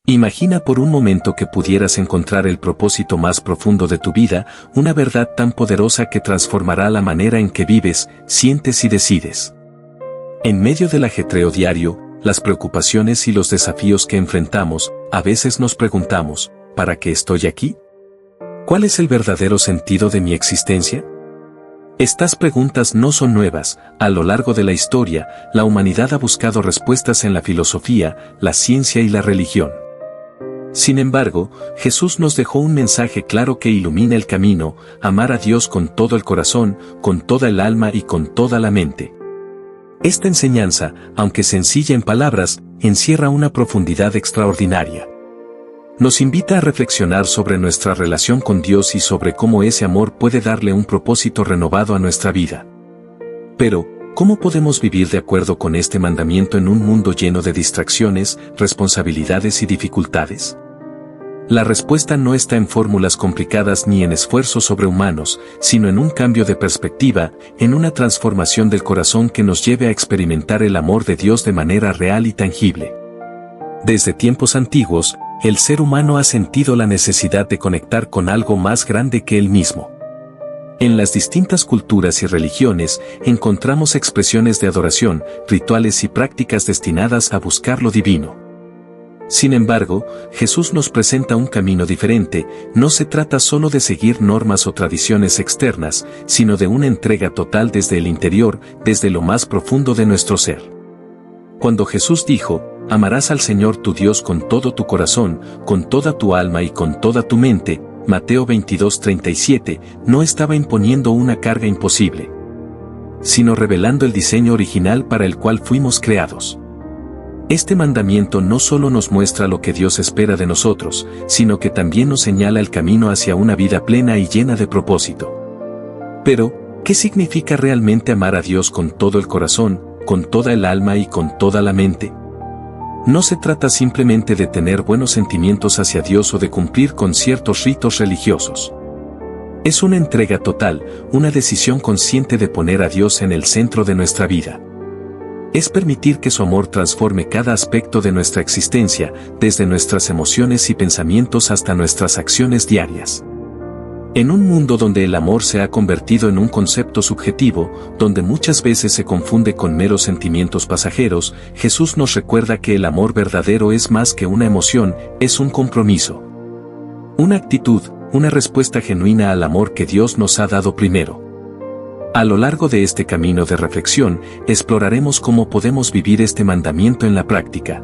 Imagina por un momento que pudieras encontrar el propósito más profundo de tu vida, una verdad tan poderosa que transformará la manera en que vives, sientes y decides. En medio del ajetreo diario, las preocupaciones y los desafíos que enfrentamos, a veces nos preguntamos, ¿para qué estoy aquí? ¿Cuál es el verdadero sentido de mi existencia? Estas preguntas no son nuevas. A lo largo de la historia, la humanidad ha buscado respuestas en la filosofía, la ciencia y la religión. Sin embargo, Jesús nos dejó un mensaje claro que ilumina el camino: amar a Dios con todo el corazón, con toda el alma y con toda la mente. Esta enseñanza, aunque sencilla en palabras, encierra una profundidad extraordinaria. Nos invita a reflexionar sobre nuestra relación con Dios y sobre cómo ese amor puede darle un propósito renovado a nuestra vida. Pero, ¿cómo podemos vivir de acuerdo con este mandamiento en un mundo lleno de distracciones, responsabilidades y dificultades? La respuesta no está en fórmulas complicadas ni en esfuerzos sobrehumanos, sino en un cambio de perspectiva, en una transformación del corazón que nos lleve a experimentar el amor de Dios de manera real y tangible. Desde tiempos antiguos, el ser humano ha sentido la necesidad de conectar con algo más grande que él mismo. En las distintas culturas y religiones encontramos expresiones de adoración, rituales y prácticas destinadas a buscar lo divino. Sin embargo, Jesús nos presenta un camino diferente. No se trata solo de seguir normas o tradiciones externas, sino de una entrega total desde el interior, desde lo más profundo de nuestro ser. Cuando Jesús dijo: amarás al Señor tu Dios con todo tu corazón, con toda tu alma y con toda tu mente, Mateo 22:37, no estaba imponiendo una carga imposible, sino revelando el diseño original para el cual fuimos creados. Este mandamiento no solo nos muestra lo que Dios espera de nosotros, sino que también nos señala el camino hacia una vida plena y llena de propósito. Pero, ¿qué significa realmente amar a Dios con todo el corazón, con toda el alma y con toda la mente? No se trata simplemente de tener buenos sentimientos hacia Dios o de cumplir con ciertos ritos religiosos. Es una entrega total, una decisión consciente de poner a Dios en el centro de nuestra vida. Es permitir que su amor transforme cada aspecto de nuestra existencia, desde nuestras emociones y pensamientos hasta nuestras acciones diarias. En un mundo donde el amor se ha convertido en un concepto subjetivo, donde muchas veces se confunde con meros sentimientos pasajeros, Jesús nos recuerda que el amor verdadero es más que una emoción, es un compromiso. Una actitud, una respuesta genuina al amor que Dios nos ha dado primero. A lo largo de este camino de reflexión, exploraremos cómo podemos vivir este mandamiento en la práctica.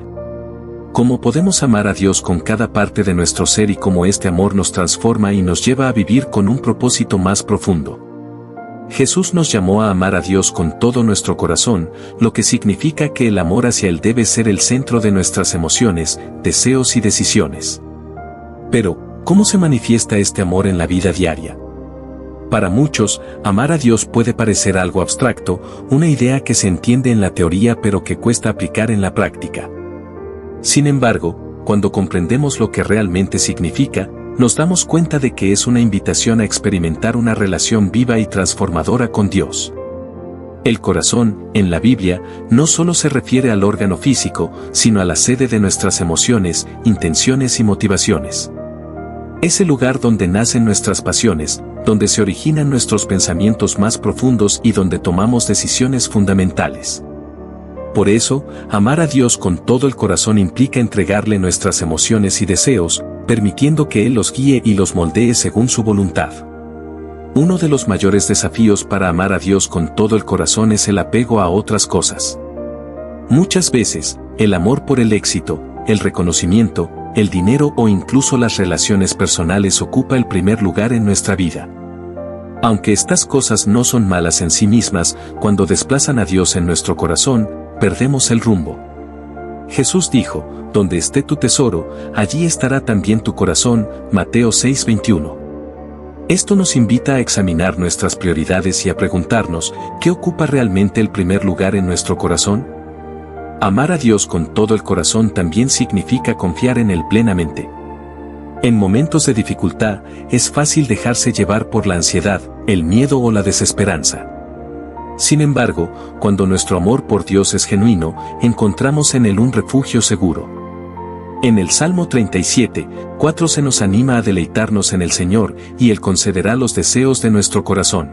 Cómo podemos amar a Dios con cada parte de nuestro ser y cómo este amor nos transforma y nos lleva a vivir con un propósito más profundo. Jesús nos llamó a amar a Dios con todo nuestro corazón, lo que significa que el amor hacia Él debe ser el centro de nuestras emociones, deseos y decisiones. Pero, ¿cómo se manifiesta este amor en la vida diaria? Para muchos, amar a Dios puede parecer algo abstracto, una idea que se entiende en la teoría pero que cuesta aplicar en la práctica. Sin embargo, cuando comprendemos lo que realmente significa, nos damos cuenta de que es una invitación a experimentar una relación viva y transformadora con Dios. El corazón, en la Biblia, no solo se refiere al órgano físico, sino a la sede de nuestras emociones, intenciones y motivaciones. Es el lugar donde nacen nuestras pasiones, donde se originan nuestros pensamientos más profundos y donde tomamos decisiones fundamentales. Por eso, amar a Dios con todo el corazón implica entregarle nuestras emociones y deseos, permitiendo que Él los guíe y los moldee según su voluntad. Uno de los mayores desafíos para amar a Dios con todo el corazón es el apego a otras cosas. Muchas veces, el amor por el éxito, el reconocimiento, el dinero o incluso las relaciones personales ocupa el primer lugar en nuestra vida. Aunque estas cosas no son malas en sí mismas, cuando desplazan a Dios en nuestro corazón, perdemos el rumbo. Jesús dijo: donde esté tu tesoro, allí estará también tu corazón, Mateo 6:21. Esto nos invita a examinar nuestras prioridades y a preguntarnos, ¿qué ocupa realmente el primer lugar en nuestro corazón? Amar a Dios con todo el corazón también significa confiar en Él plenamente. En momentos de dificultad, es fácil dejarse llevar por la ansiedad, el miedo o la desesperanza. Sin embargo, cuando nuestro amor por Dios es genuino, encontramos en Él un refugio seguro. En el Salmo 37:4 se nos anima a deleitarnos en el Señor, y Él concederá los deseos de nuestro corazón.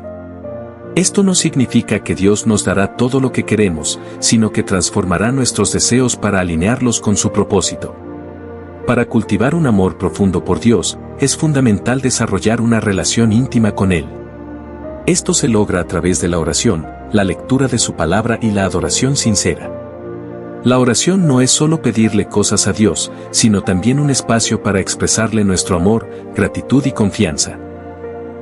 Esto no significa que Dios nos dará todo lo que queremos, sino que transformará nuestros deseos para alinearlos con su propósito. Para cultivar un amor profundo por Dios, es fundamental desarrollar una relación íntima con Él. Esto se logra a través de la oración, la lectura de su palabra y la adoración sincera. La oración no es solo pedirle cosas a Dios, sino también un espacio para expresarle nuestro amor, gratitud y confianza.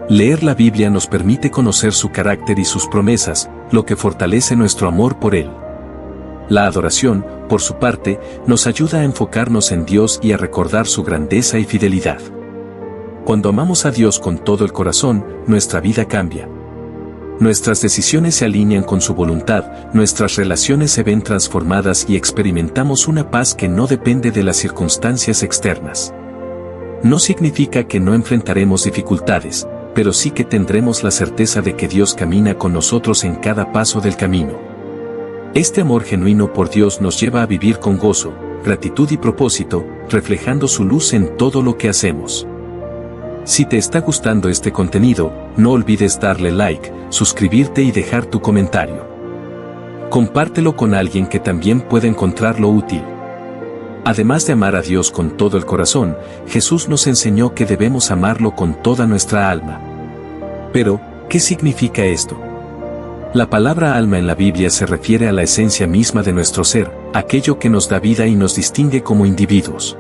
Leer la Biblia nos permite conocer su carácter y sus promesas, lo que fortalece nuestro amor por Él. La adoración, por su parte, nos ayuda a enfocarnos en Dios y a recordar su grandeza y fidelidad. Cuando amamos a Dios con todo el corazón, nuestra vida cambia. Nuestras decisiones se alinean con su voluntad, nuestras relaciones se ven transformadas y experimentamos una paz que no depende de las circunstancias externas. No significa que no enfrentaremos dificultades, pero sí que tendremos la certeza de que Dios camina con nosotros en cada paso del camino. Este amor genuino por Dios nos lleva a vivir con gozo, gratitud y propósito, reflejando su luz en todo lo que hacemos. Si te está gustando este contenido, no olvides darle like, suscribirte y dejar tu comentario. Compártelo con alguien que también pueda encontrarlo útil. Además de amar a Dios con todo el corazón, Jesús nos enseñó que debemos amarlo con toda nuestra alma. Pero, ¿qué significa esto? La palabra alma en la Biblia se refiere a la esencia misma de nuestro ser, aquello que nos da vida y nos distingue como individuos.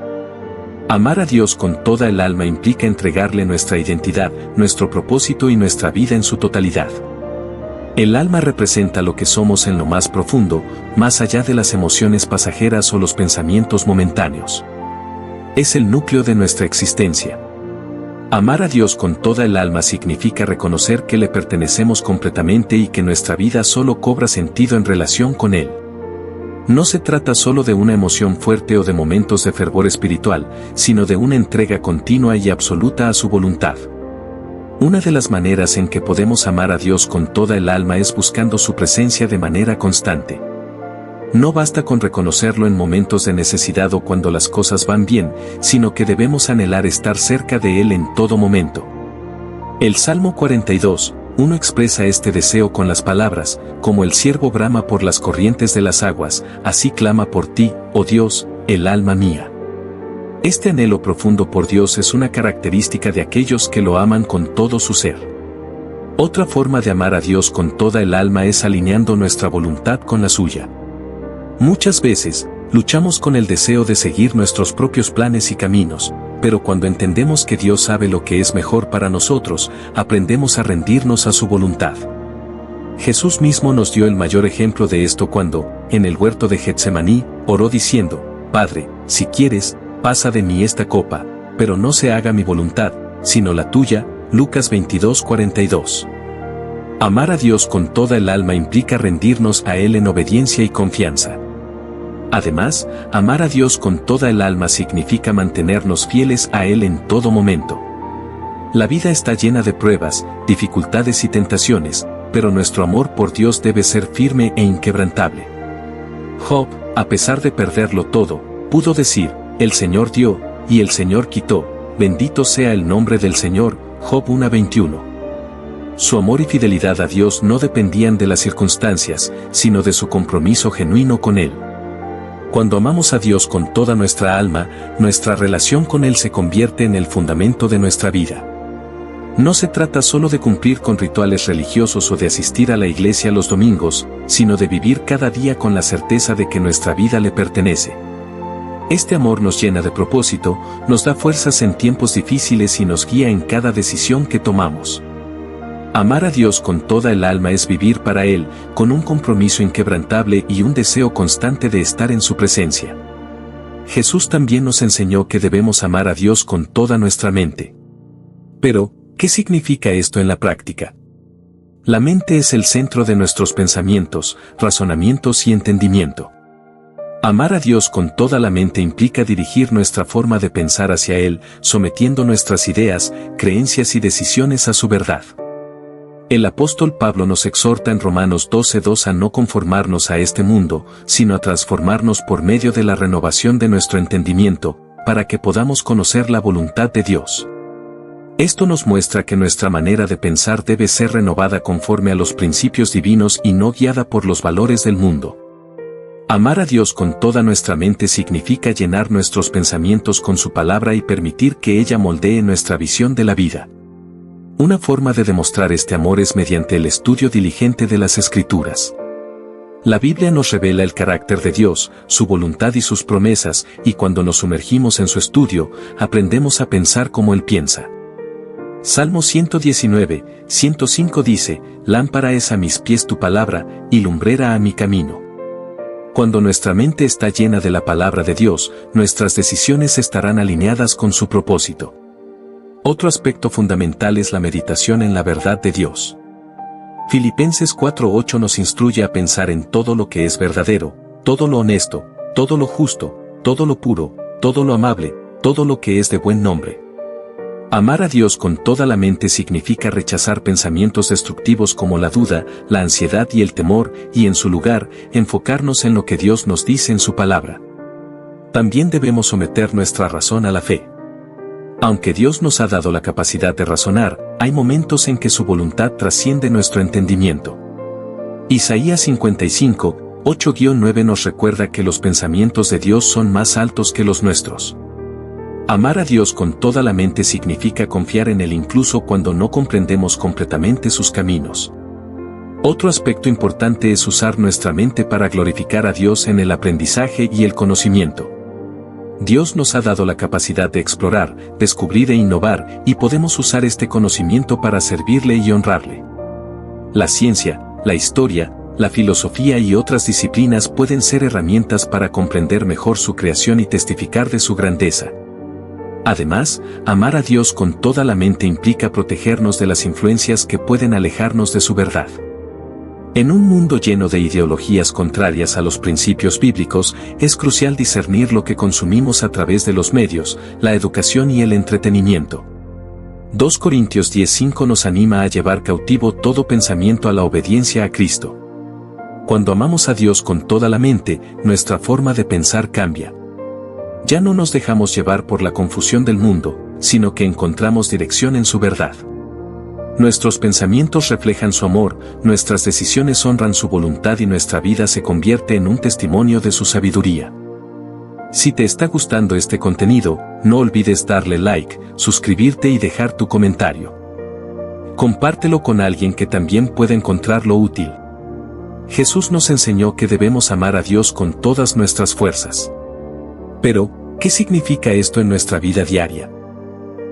Amar a Dios con toda el alma implica entregarle nuestra identidad, nuestro propósito y nuestra vida en su totalidad. El alma representa lo que somos en lo más profundo, más allá de las emociones pasajeras o los pensamientos momentáneos. Es el núcleo de nuestra existencia. Amar a Dios con toda el alma significa reconocer que le pertenecemos completamente y que nuestra vida solo cobra sentido en relación con Él. No se trata solo de una emoción fuerte o de momentos de fervor espiritual, sino de una entrega continua y absoluta a su voluntad. Una de las maneras en que podemos amar a Dios con toda el alma es buscando su presencia de manera constante. No basta con reconocerlo en momentos de necesidad o cuando las cosas van bien, sino que debemos anhelar estar cerca de Él en todo momento. El Salmo 42:1 expresa este deseo con las palabras, como el ciervo brama por las corrientes de las aguas, así clama por ti, oh Dios, el alma mía. Este anhelo profundo por Dios es una característica de aquellos que lo aman con todo su ser. Otra forma de amar a Dios con toda el alma es alineando nuestra voluntad con la suya. Muchas veces, luchamos con el deseo de seguir nuestros propios planes y caminos, pero cuando entendemos que Dios sabe lo que es mejor para nosotros, aprendemos a rendirnos a su voluntad. Jesús mismo nos dio el mayor ejemplo de esto cuando, en el huerto de Getsemaní, oró diciendo: Padre, si quieres, pasa de mí esta copa, pero no se haga mi voluntad, sino la tuya. Lucas 22:42. Amar a Dios con toda el alma implica rendirnos a Él en obediencia y confianza. Además, amar a Dios con toda el alma significa mantenernos fieles a Él en todo momento. La vida está llena de pruebas, dificultades y tentaciones, pero nuestro amor por Dios debe ser firme e inquebrantable. Job, a pesar de perderlo todo, pudo decir: el Señor dio, y el Señor quitó, bendito sea el nombre del Señor. Job 1:21. Su amor y fidelidad a Dios no dependían de las circunstancias, sino de su compromiso genuino con Él. Cuando amamos a Dios con toda nuestra alma, nuestra relación con Él se convierte en el fundamento de nuestra vida. No se trata solo de cumplir con rituales religiosos o de asistir a la iglesia los domingos, sino de vivir cada día con la certeza de que nuestra vida le pertenece. Este amor nos llena de propósito, nos da fuerzas en tiempos difíciles y nos guía en cada decisión que tomamos. Amar a Dios con toda el alma es vivir para Él, con un compromiso inquebrantable y un deseo constante de estar en su presencia. Jesús también nos enseñó que debemos amar a Dios con toda nuestra mente. Pero, ¿qué significa esto en la práctica? La mente es el centro de nuestros pensamientos, razonamientos y entendimiento. Amar a Dios con toda la mente implica dirigir nuestra forma de pensar hacia Él, sometiendo nuestras ideas, creencias y decisiones a su verdad. El apóstol Pablo nos exhorta en Romanos 12:2 a no conformarnos a este mundo, sino a transformarnos por medio de la renovación de nuestro entendimiento. para que podamos conocer la voluntad de Dios. Esto nos muestra que nuestra manera de pensar debe ser renovada conforme a los principios divinos y no guiada por los valores del mundo. Amar a Dios con toda nuestra mente significa llenar nuestros pensamientos con su palabra y permitir que ella moldee nuestra visión de la vida. Una forma de demostrar este amor es mediante el estudio diligente de las Escrituras. La Biblia nos revela el carácter de Dios, su voluntad y sus promesas, y cuando nos sumergimos en su estudio, aprendemos a pensar como Él piensa. Salmo 119, 105 dice, «Lámpara es a mis pies tu palabra, y lumbrera a mi camino». Cuando nuestra mente está llena de la palabra de Dios, nuestras decisiones estarán alineadas con su propósito. Otro aspecto fundamental es la meditación en la verdad de Dios. Filipenses 4:8 nos instruye a pensar en todo lo que es verdadero, todo lo honesto, todo lo justo, todo lo puro, todo lo amable, todo lo que es de buen nombre. Amar a Dios con toda la mente significa rechazar pensamientos destructivos como la duda, la ansiedad y el temor, y en su lugar, enfocarnos en lo que Dios nos dice en su palabra. También debemos someter nuestra razón a la fe. Aunque Dios nos ha dado la capacidad de razonar, hay momentos en que su voluntad trasciende nuestro entendimiento. Isaías 55, 8-9 nos recuerda que los pensamientos de Dios son más altos que los nuestros. Amar a Dios con toda la mente significa confiar en Él incluso cuando no comprendemos completamente sus caminos. Otro aspecto importante es usar nuestra mente para glorificar a Dios en el aprendizaje y el conocimiento. Dios nos ha dado la capacidad de explorar, descubrir e innovar, y podemos usar este conocimiento para servirle y honrarle. La ciencia, la historia, la filosofía y otras disciplinas pueden ser herramientas para comprender mejor su creación y testificar de su grandeza. Además, amar a Dios con toda la mente implica protegernos de las influencias que pueden alejarnos de su verdad. En un mundo lleno de ideologías contrarias a los principios bíblicos, es crucial discernir lo que consumimos a través de los medios, la educación y el entretenimiento. 2 Corintios 10:5 nos anima a llevar cautivo todo pensamiento a la obediencia a Cristo. Cuando amamos a Dios con toda la mente, nuestra forma de pensar cambia. Ya no nos dejamos llevar por la confusión del mundo, sino que encontramos dirección en su verdad. Nuestros pensamientos reflejan su amor, nuestras decisiones honran su voluntad y nuestra vida se convierte en un testimonio de su sabiduría. Si te está gustando este contenido, no olvides darle like, suscribirte y dejar tu comentario. Compártelo con alguien que también pueda encontrarlo útil. Jesús nos enseñó que debemos amar a Dios con todas nuestras fuerzas. Pero, ¿qué significa esto en nuestra vida diaria?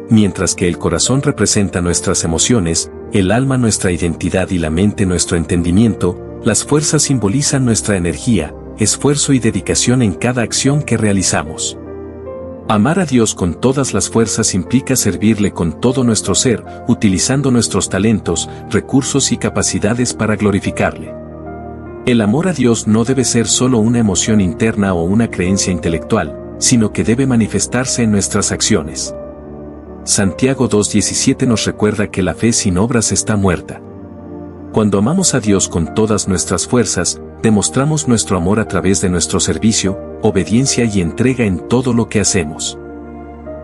Mientras que el corazón representa nuestras emociones, el alma nuestra identidad y la mente nuestro entendimiento, las fuerzas simbolizan nuestra energía, esfuerzo y dedicación en cada acción que realizamos. Amar a Dios con todas las fuerzas implica servirle con todo nuestro ser, utilizando nuestros talentos, recursos y capacidades para glorificarle. El amor a Dios no debe ser solo una emoción interna o una creencia intelectual, sino que debe manifestarse en nuestras acciones. Santiago 2:17 nos recuerda que la fe sin obras está muerta. Cuando amamos a Dios con todas nuestras fuerzas, demostramos nuestro amor a través de nuestro servicio, obediencia y entrega en todo lo que hacemos.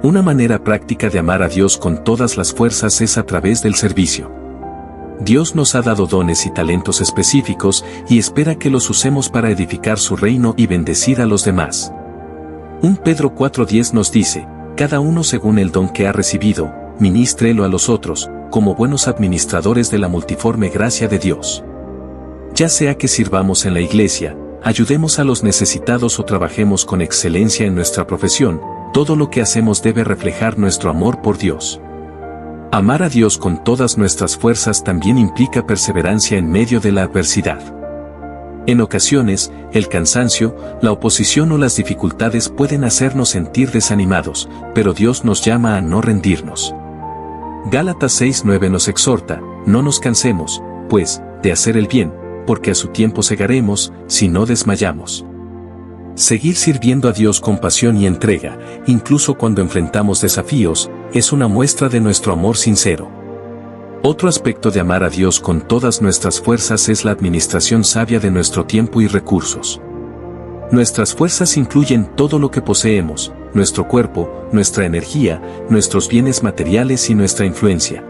Una manera práctica de amar a Dios con todas las fuerzas es a través del servicio. Dios nos ha dado dones y talentos específicos y espera que los usemos para edificar su reino y bendecir a los demás. 1 Pedro 4:10 nos dice, cada uno según el don que ha recibido, ministrélo a los otros, como buenos administradores de la multiforme gracia de Dios. Ya sea que sirvamos en la iglesia, ayudemos a los necesitados o trabajemos con excelencia en nuestra profesión, todo lo que hacemos debe reflejar nuestro amor por Dios. Amar a Dios con todas nuestras fuerzas también implica perseverancia en medio de la adversidad. En ocasiones, el cansancio, la oposición o las dificultades pueden hacernos sentir desanimados, pero Dios nos llama a no rendirnos. Gálatas 6:9 nos exhorta, no nos cansemos, pues, de hacer el bien, porque a su tiempo segaremos, si no desmayamos. Seguir sirviendo a Dios con pasión y entrega, incluso cuando enfrentamos desafíos, es una muestra de nuestro amor sincero. Otro aspecto de amar a Dios con todas nuestras fuerzas es la administración sabia de nuestro tiempo y recursos. Nuestras fuerzas incluyen todo lo que poseemos, nuestro cuerpo, nuestra energía, nuestros bienes materiales y nuestra influencia.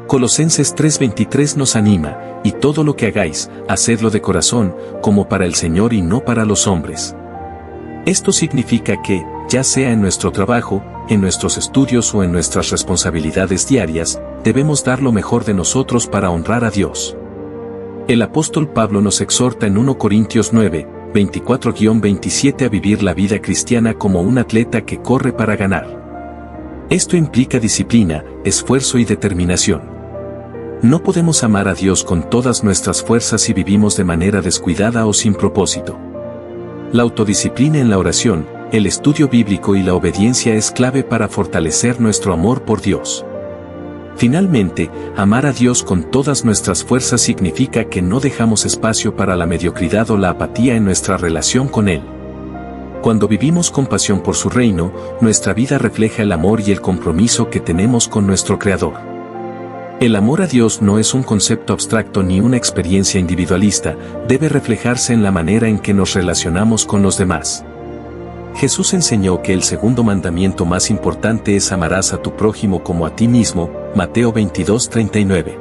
Colosenses 3:23 nos anima, y todo lo que hagáis, hacedlo de corazón, como para el Señor y no para los hombres. Esto significa que, ya sea en nuestro trabajo, en nuestros estudios o en nuestras responsabilidades diarias, debemos dar lo mejor de nosotros para honrar a Dios. El apóstol Pablo nos exhorta en 1 Corintios 9, 24-27 a vivir la vida cristiana como un atleta que corre para ganar. Esto implica disciplina, esfuerzo y determinación. No podemos amar a Dios con todas nuestras fuerzas si vivimos de manera descuidada o sin propósito. La autodisciplina en la oración, el estudio bíblico y la obediencia es clave para fortalecer nuestro amor por Dios. Finalmente, amar a Dios con todas nuestras fuerzas significa que no dejamos espacio para la mediocridad o la apatía en nuestra relación con Él. Cuando vivimos con pasión por su reino, nuestra vida refleja el amor y el compromiso que tenemos con nuestro Creador. El amor a Dios no es un concepto abstracto ni una experiencia individualista, debe reflejarse en la manera en que nos relacionamos con los demás. Jesús enseñó que el segundo mandamiento más importante es amarás a tu prójimo como a ti mismo, Mateo 22:39.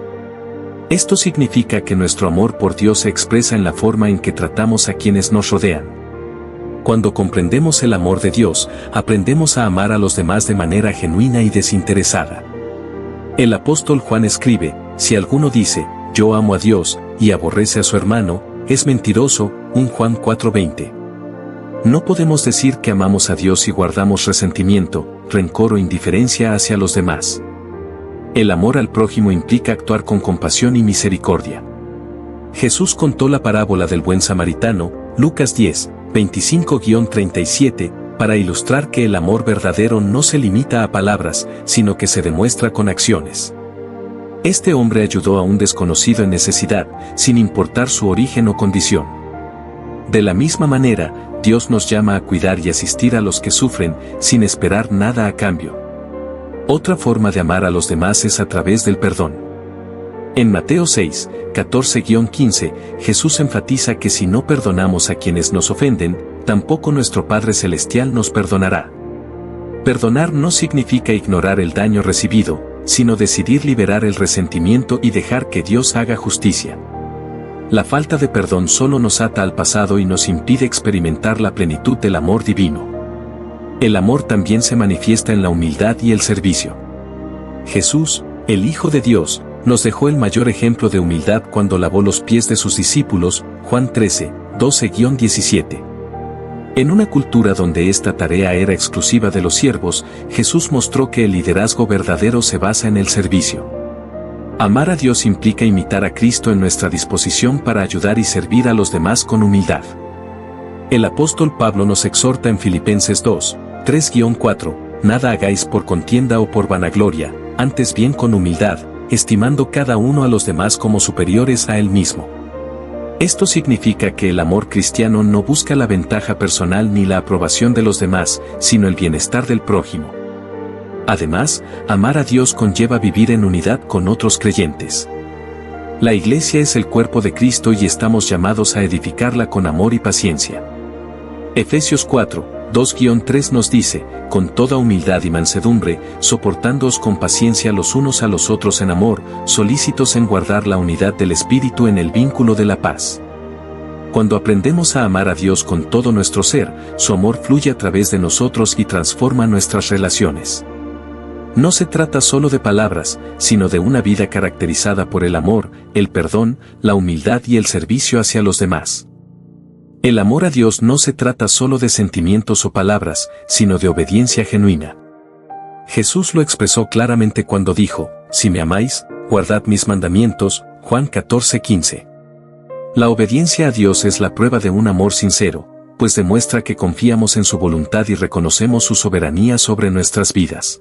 Esto significa que nuestro amor por Dios se expresa en la forma en que tratamos a quienes nos rodean. Cuando comprendemos el amor de Dios, aprendemos a amar a los demás de manera genuina y desinteresada. El apóstol Juan escribe, si alguno dice, yo amo a Dios, y aborrece a su hermano, es mentiroso, 1 Juan 4:20. No podemos decir que amamos a Dios si guardamos resentimiento, rencor o indiferencia hacia los demás. El amor al prójimo implica actuar con compasión y misericordia. Jesús contó la parábola del buen samaritano, Lucas 10, 25-37, para ilustrar que el amor verdadero no se limita a palabras, sino que se demuestra con acciones. Este hombre ayudó a un desconocido en necesidad, sin importar su origen o condición. De la misma manera, Dios nos llama a cuidar y asistir a los que sufren, sin esperar nada a cambio. Otra forma de amar a los demás es a través del perdón. En Mateo 6, 14-15, Jesús enfatiza que si no perdonamos a quienes nos ofenden, tampoco nuestro Padre Celestial nos perdonará. Perdonar no significa ignorar el daño recibido, sino decidir liberar el resentimiento y dejar que Dios haga justicia. La falta de perdón solo nos ata al pasado y nos impide experimentar la plenitud del amor divino. El amor también se manifiesta en la humildad y el servicio. Jesús, el Hijo de Dios, nos dejó el mayor ejemplo de humildad cuando lavó los pies de sus discípulos, Juan 13, 12-17. En una cultura donde esta tarea era exclusiva de los siervos, Jesús mostró que el liderazgo verdadero se basa en el servicio. Amar a Dios implica imitar a Cristo en nuestra disposición para ayudar y servir a los demás con humildad. El apóstol Pablo nos exhorta en Filipenses 2, 3-4, nada hagáis por contienda o por vanagloria, antes bien con humildad, estimando cada uno a los demás como superiores a él mismo. Esto significa que el amor cristiano no busca la ventaja personal ni la aprobación de los demás, sino el bienestar del prójimo. Además, amar a Dios conlleva vivir en unidad con otros creyentes. La Iglesia es el cuerpo de Cristo y estamos llamados a edificarla con amor y paciencia. Efesios 4, 2-3 nos dice, con toda humildad y mansedumbre, soportándoos con paciencia los unos a los otros en amor, solícitos en guardar la unidad del Espíritu en el vínculo de la paz. Cuando aprendemos a amar a Dios con todo nuestro ser, su amor fluye a través de nosotros y transforma nuestras relaciones. No se trata solo de palabras, sino de una vida caracterizada por el amor, el perdón, la humildad y el servicio hacia los demás. El amor a Dios no se trata solo de sentimientos o palabras, sino de obediencia genuina. Jesús lo expresó claramente cuando dijo, si me amáis, guardad mis mandamientos, Juan 14:15. La obediencia a Dios es la prueba de un amor sincero, pues demuestra que confiamos en su voluntad y reconocemos su soberanía sobre nuestras vidas.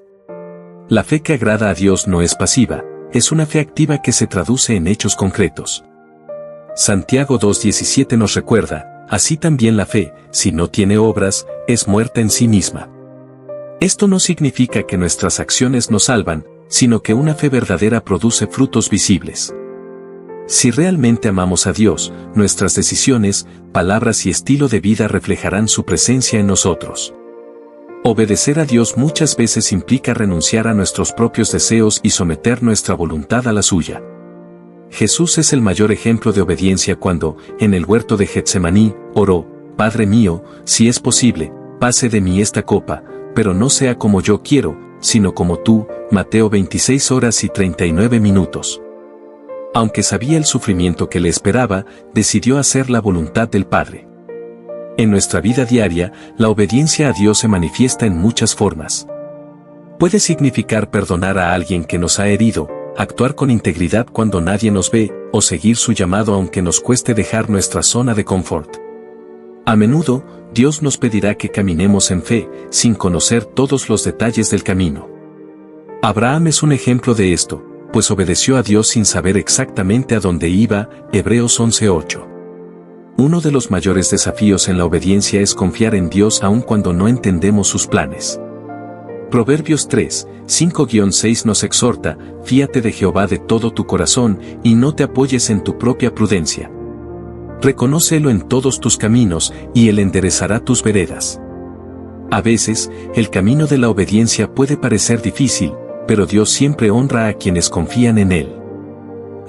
La fe que agrada a Dios no es pasiva, es una fe activa que se traduce en hechos concretos. Santiago 2:17 nos recuerda, así también la fe, si no tiene obras, es muerta en sí misma. Esto no significa que nuestras acciones nos salvan, sino que una fe verdadera produce frutos visibles. Si realmente amamos a Dios, nuestras decisiones, palabras y estilo de vida reflejarán su presencia en nosotros. Obedecer a Dios muchas veces implica renunciar a nuestros propios deseos y someter nuestra voluntad a la suya. Jesús es el mayor ejemplo de obediencia cuando, en el huerto de Getsemaní, oró: Padre mío, si es posible, pase de mí esta copa, pero no sea como yo quiero, sino como tú. Mateo 26:39. Aunque sabía el sufrimiento que le esperaba, decidió hacer la voluntad del Padre. En nuestra vida diaria, la obediencia a Dios se manifiesta en muchas formas. Puede significar perdonar a alguien que nos ha herido, actuar con integridad cuando nadie nos ve, o seguir su llamado aunque nos cueste dejar nuestra zona de confort. A menudo, Dios nos pedirá que caminemos en fe, sin conocer todos los detalles del camino. Abraham es un ejemplo de esto, pues obedeció a Dios sin saber exactamente a dónde iba. Hebreos 11:8. Uno de los mayores desafíos en la obediencia es confiar en Dios aun cuando no entendemos sus planes. Proverbios 3:5-6 nos exhorta: fíate de Jehová de todo tu corazón, y no te apoyes en tu propia prudencia. Reconócelo en todos tus caminos, y Él enderezará tus veredas. A veces, el camino de la obediencia puede parecer difícil, pero Dios siempre honra a quienes confían en Él.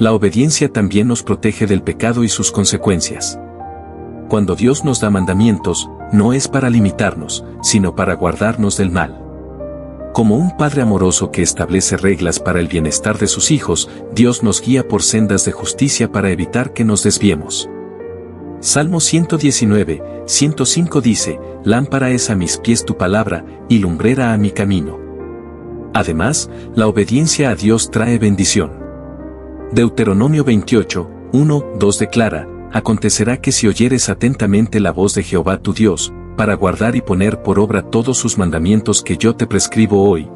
La obediencia también nos protege del pecado y sus consecuencias. Cuando Dios nos da mandamientos, no es para limitarnos, sino para guardarnos del mal. Como un padre amoroso que establece reglas para el bienestar de sus hijos, Dios nos guía por sendas de justicia para evitar que nos desviemos. Salmo 119:105 dice: Lámpara es a mis pies tu palabra, y lumbrera a mi camino. Además, la obediencia a Dios trae bendición. Deuteronomio 28:1-2 declara: Acontecerá que si oyeres atentamente la voz de Jehová tu Dios, para guardar y poner por obra todos sus mandamientos que yo te prescribo hoy,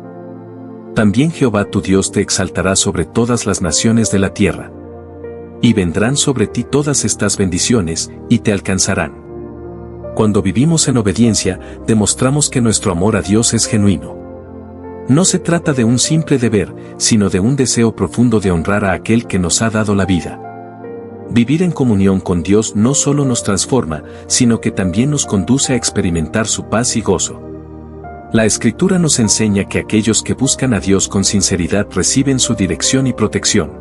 también Jehová tu Dios te exaltará sobre todas las naciones de la tierra. Y vendrán sobre ti todas estas bendiciones, y te alcanzarán. Cuando vivimos en obediencia, demostramos que nuestro amor a Dios es genuino. No se trata de un simple deber, sino de un deseo profundo de honrar a aquel que nos ha dado la vida. Vivir en comunión con Dios no solo nos transforma, sino que también nos conduce a experimentar su paz y gozo. La Escritura nos enseña que aquellos que buscan a Dios con sinceridad reciben su dirección y protección.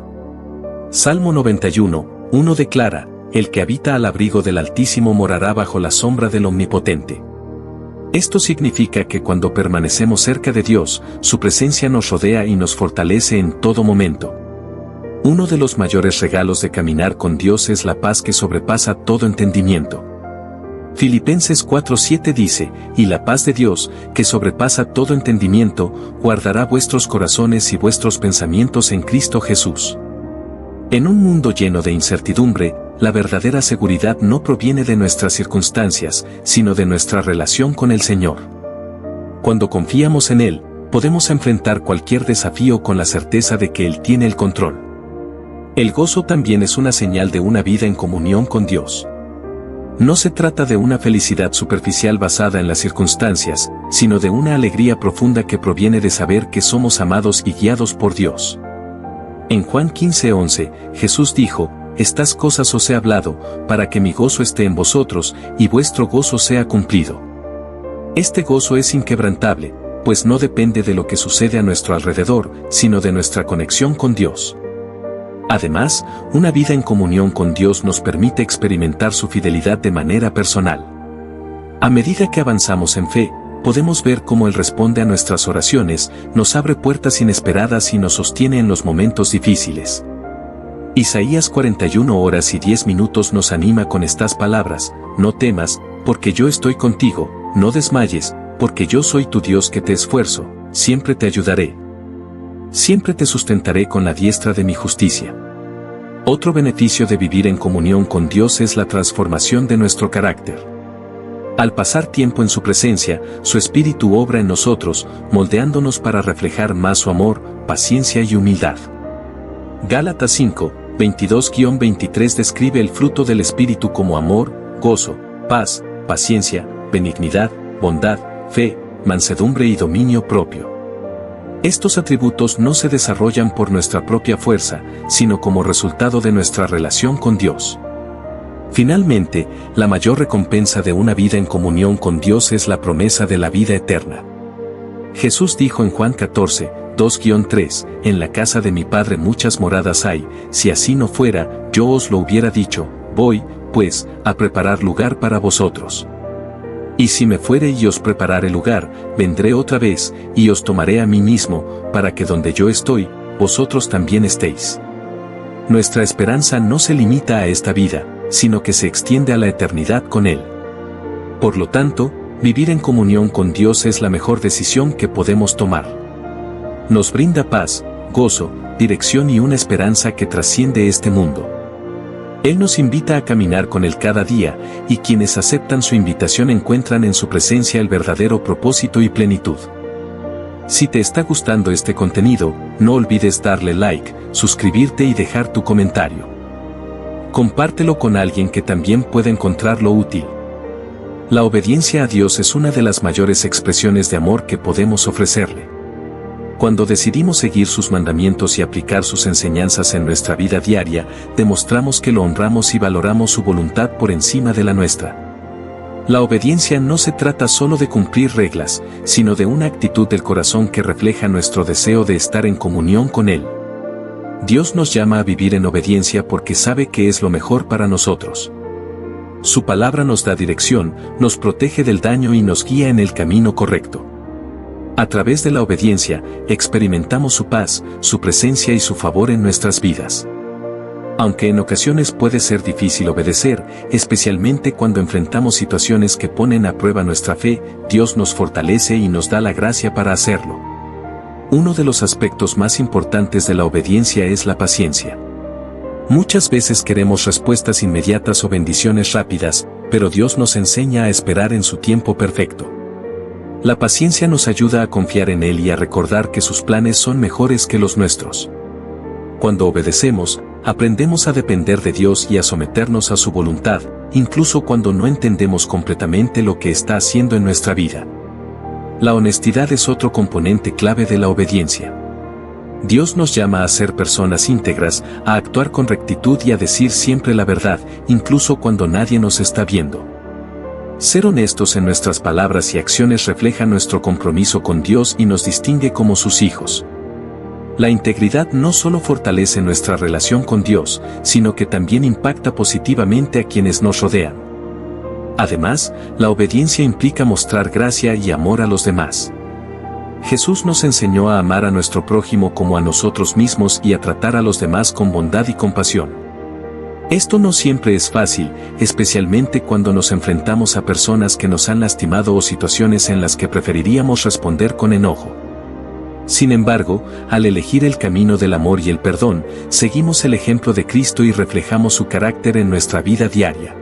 Salmo 91:1 declara: El que habita al abrigo del Altísimo morará bajo la sombra del Omnipotente. Esto significa que cuando permanecemos cerca de Dios, su presencia nos rodea y nos fortalece en todo momento. Uno de los mayores regalos de caminar con Dios es la paz que sobrepasa todo entendimiento. Filipenses 4:7 dice: Y la paz de Dios, que sobrepasa todo entendimiento, guardará vuestros corazones y vuestros pensamientos en Cristo Jesús. En un mundo lleno de incertidumbre, la verdadera seguridad no proviene de nuestras circunstancias, sino de nuestra relación con el Señor. Cuando confiamos en Él, podemos enfrentar cualquier desafío con la certeza de que Él tiene el control. El gozo también es una señal de una vida en comunión con Dios. No se trata de una felicidad superficial basada en las circunstancias, sino de una alegría profunda que proviene de saber que somos amados y guiados por Dios. En Juan 15:11, Jesús dijo: Estas cosas os he hablado, para que mi gozo esté en vosotros, y vuestro gozo sea cumplido. Este gozo es inquebrantable, pues no depende de lo que sucede a nuestro alrededor, sino de nuestra conexión con Dios. Además, una vida en comunión con Dios nos permite experimentar su fidelidad de manera personal. A medida que avanzamos en fe, podemos ver cómo Él responde a nuestras oraciones, nos abre puertas inesperadas y nos sostiene en los momentos difíciles. Isaías 41:10 nos anima con estas palabras: No temas, porque yo estoy contigo, no desmayes, porque yo soy tu Dios que te esfuerzo, siempre te ayudaré. Siempre te sustentaré con la diestra de mi justicia. Otro beneficio de vivir en comunión con Dios es la transformación de nuestro carácter. Al pasar tiempo en su presencia, su Espíritu obra en nosotros, moldeándonos para reflejar más su amor, paciencia y humildad. Gálatas 5:22-23 describe el fruto del Espíritu como amor, gozo, paz, paciencia, benignidad, bondad, fe, mansedumbre y dominio propio. Estos atributos no se desarrollan por nuestra propia fuerza, sino como resultado de nuestra relación con Dios. Finalmente, la mayor recompensa de una vida en comunión con Dios es la promesa de la vida eterna. Jesús dijo en Juan 14, 2-3, en la casa de mi Padre muchas moradas hay, si así no fuera, yo os lo hubiera dicho, voy, pues, a preparar lugar para vosotros. Y si me fuere y os preparare lugar, vendré otra vez, y os tomaré a mí mismo, para que donde yo estoy, vosotros también estéis. Nuestra esperanza no se limita a esta vida, sino que se extiende a la eternidad con Él. Por lo tanto, vivir en comunión con Dios es la mejor decisión que podemos tomar. Nos brinda paz, gozo, dirección y una esperanza que trasciende este mundo. Él nos invita a caminar con Él cada día, y quienes aceptan su invitación encuentran en su presencia el verdadero propósito y plenitud. Si te está gustando este contenido, no olvides darle like, suscribirte y dejar tu comentario. Compártelo con alguien que también pueda encontrarlo útil. La obediencia a Dios es una de las mayores expresiones de amor que podemos ofrecerle. Cuando decidimos seguir sus mandamientos y aplicar sus enseñanzas en nuestra vida diaria, demostramos que lo honramos y valoramos su voluntad por encima de la nuestra. La obediencia no se trata solo de cumplir reglas, sino de una actitud del corazón que refleja nuestro deseo de estar en comunión con Él. Dios nos llama a vivir en obediencia porque sabe que es lo mejor para nosotros. Su palabra nos da dirección, nos protege del daño y nos guía en el camino correcto. A través de la obediencia, experimentamos su paz, su presencia y su favor en nuestras vidas. Aunque en ocasiones puede ser difícil obedecer, especialmente cuando enfrentamos situaciones que ponen a prueba nuestra fe, Dios nos fortalece y nos da la gracia para hacerlo. Uno de los aspectos más importantes de la obediencia es la paciencia. Muchas veces queremos respuestas inmediatas o bendiciones rápidas, pero Dios nos enseña a esperar en su tiempo perfecto. La paciencia nos ayuda a confiar en Él y a recordar que sus planes son mejores que los nuestros. Cuando obedecemos, aprendemos a depender de Dios y a someternos a su voluntad, incluso cuando no entendemos completamente lo que está haciendo en nuestra vida. La honestidad es otro componente clave de la obediencia. Dios nos llama a ser personas íntegras, a actuar con rectitud y a decir siempre la verdad, incluso cuando nadie nos está viendo. Ser honestos en nuestras palabras y acciones refleja nuestro compromiso con Dios y nos distingue como sus hijos. La integridad no solo fortalece nuestra relación con Dios, sino que también impacta positivamente a quienes nos rodean. Además, la obediencia implica mostrar gracia y amor a los demás. Jesús nos enseñó a amar a nuestro prójimo como a nosotros mismos y a tratar a los demás con bondad y compasión. Esto no siempre es fácil, especialmente cuando nos enfrentamos a personas que nos han lastimado o situaciones en las que preferiríamos responder con enojo. Sin embargo, al elegir el camino del amor y el perdón, seguimos el ejemplo de Cristo y reflejamos su carácter en nuestra vida diaria.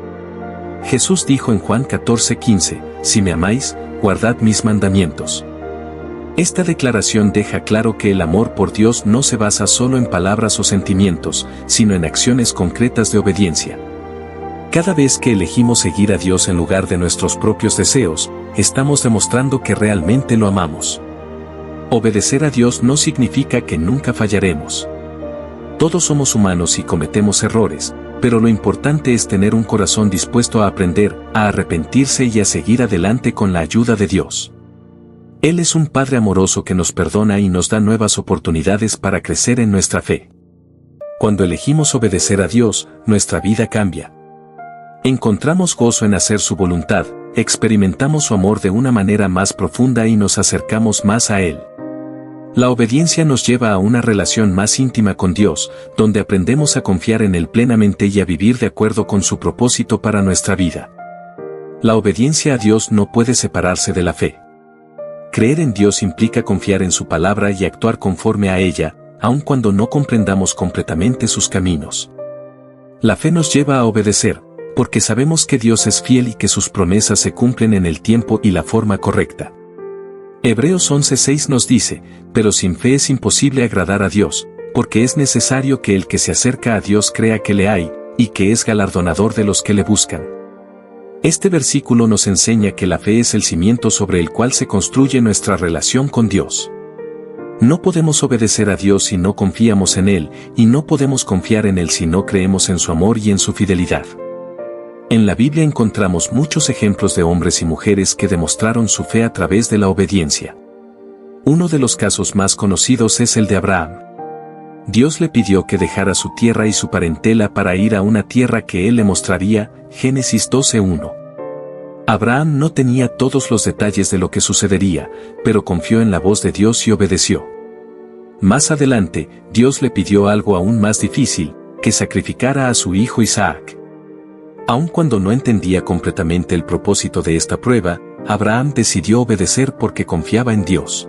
Jesús dijo en Juan 14:15, si me amáis, guardad mis mandamientos. Esta declaración deja claro que el amor por Dios no se basa solo en palabras o sentimientos, sino en acciones concretas de obediencia. Cada vez que elegimos seguir a Dios en lugar de nuestros propios deseos, estamos demostrando que realmente lo amamos. Obedecer a Dios no significa que nunca fallaremos. Todos somos humanos y cometemos errores, pero lo importante es tener un corazón dispuesto a aprender, a arrepentirse y a seguir adelante con la ayuda de Dios. Él es un Padre amoroso que nos perdona y nos da nuevas oportunidades para crecer en nuestra fe. Cuando elegimos obedecer a Dios, nuestra vida cambia. Encontramos gozo en hacer su voluntad, experimentamos su amor de una manera más profunda y nos acercamos más a Él. La obediencia nos lleva a una relación más íntima con Dios, donde aprendemos a confiar en Él plenamente y a vivir de acuerdo con su propósito para nuestra vida. La obediencia a Dios no puede separarse de la fe. Creer en Dios implica confiar en su palabra y actuar conforme a ella, aun cuando no comprendamos completamente sus caminos. La fe nos lleva a obedecer, porque sabemos que Dios es fiel y que sus promesas se cumplen en el tiempo y la forma correcta. Hebreos 11:6 nos dice, pero sin fe es imposible agradar a Dios, porque es necesario que el que se acerca a Dios crea que le hay, y que es galardonador de los que le buscan. Este versículo nos enseña que la fe es el cimiento sobre el cual se construye nuestra relación con Dios. No podemos obedecer a Dios si no confiamos en Él, y no podemos confiar en Él si no creemos en su amor y en su fidelidad. En la Biblia encontramos muchos ejemplos de hombres y mujeres que demostraron su fe a través de la obediencia. Uno de los casos más conocidos es el de Abraham. Dios le pidió que dejara su tierra y su parentela para ir a una tierra que él le mostraría, Génesis 12:1. Abraham no tenía todos los detalles de lo que sucedería, pero confió en la voz de Dios y obedeció. Más adelante, Dios le pidió algo aún más difícil, que sacrificara a su hijo Isaac. Aun cuando no entendía completamente el propósito de esta prueba, Abraham decidió obedecer porque confiaba en Dios.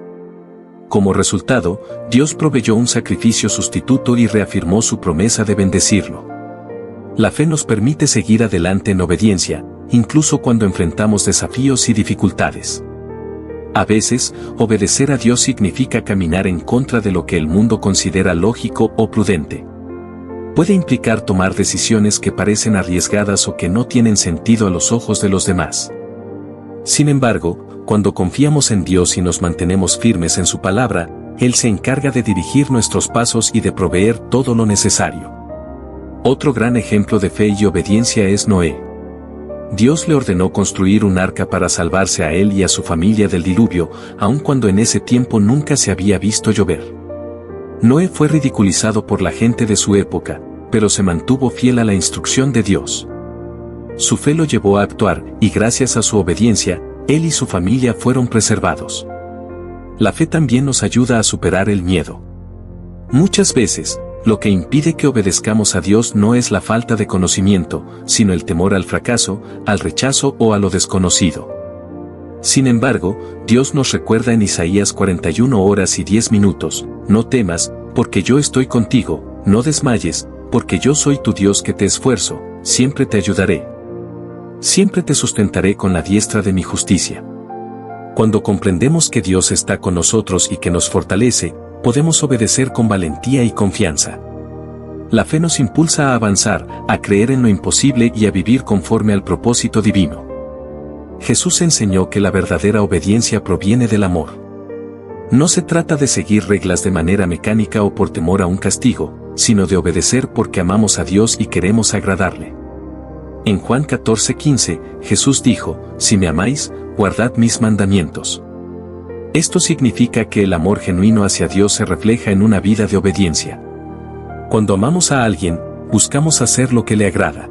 Como resultado, Dios proveyó un sacrificio sustituto y reafirmó su promesa de bendecirlo. La fe nos permite seguir adelante en obediencia, incluso cuando enfrentamos desafíos y dificultades. A veces, obedecer a Dios significa caminar en contra de lo que el mundo considera lógico o prudente. Puede implicar tomar decisiones que parecen arriesgadas o que no tienen sentido a los ojos de los demás. Sin embargo, cuando confiamos en Dios y nos mantenemos firmes en su palabra, Él se encarga de dirigir nuestros pasos y de proveer todo lo necesario. Otro gran ejemplo de fe y obediencia es Noé. Dios le ordenó construir un arca para salvarse a él y a su familia del diluvio, aun cuando en ese tiempo nunca se había visto llover. Noé fue ridiculizado por la gente de su época, pero se mantuvo fiel a la instrucción de Dios. Su fe lo llevó a actuar, y gracias a su obediencia, él y su familia fueron preservados. La fe también nos ayuda a superar el miedo. Muchas veces, lo que impide que obedezcamos a Dios no es la falta de conocimiento, sino el temor al fracaso, al rechazo o a lo desconocido. Sin embargo, Dios nos recuerda en Isaías 41:10, no temas, porque yo estoy contigo, no desmayes, porque yo soy tu Dios que te esfuerzo, siempre te ayudaré. Siempre te sustentaré con la diestra de mi justicia. Cuando comprendemos que Dios está con nosotros y que nos fortalece, podemos obedecer con valentía y confianza. La fe nos impulsa a avanzar, a creer en lo imposible y a vivir conforme al propósito divino. Jesús enseñó que la verdadera obediencia proviene del amor. No se trata de seguir reglas de manera mecánica o por temor a un castigo, sino de obedecer porque amamos a Dios y queremos agradarle. En Juan 14:15, Jesús dijo, «Si me amáis, guardad mis mandamientos». Esto significa que el amor genuino hacia Dios se refleja en una vida de obediencia. Cuando amamos a alguien, buscamos hacer lo que le agrada.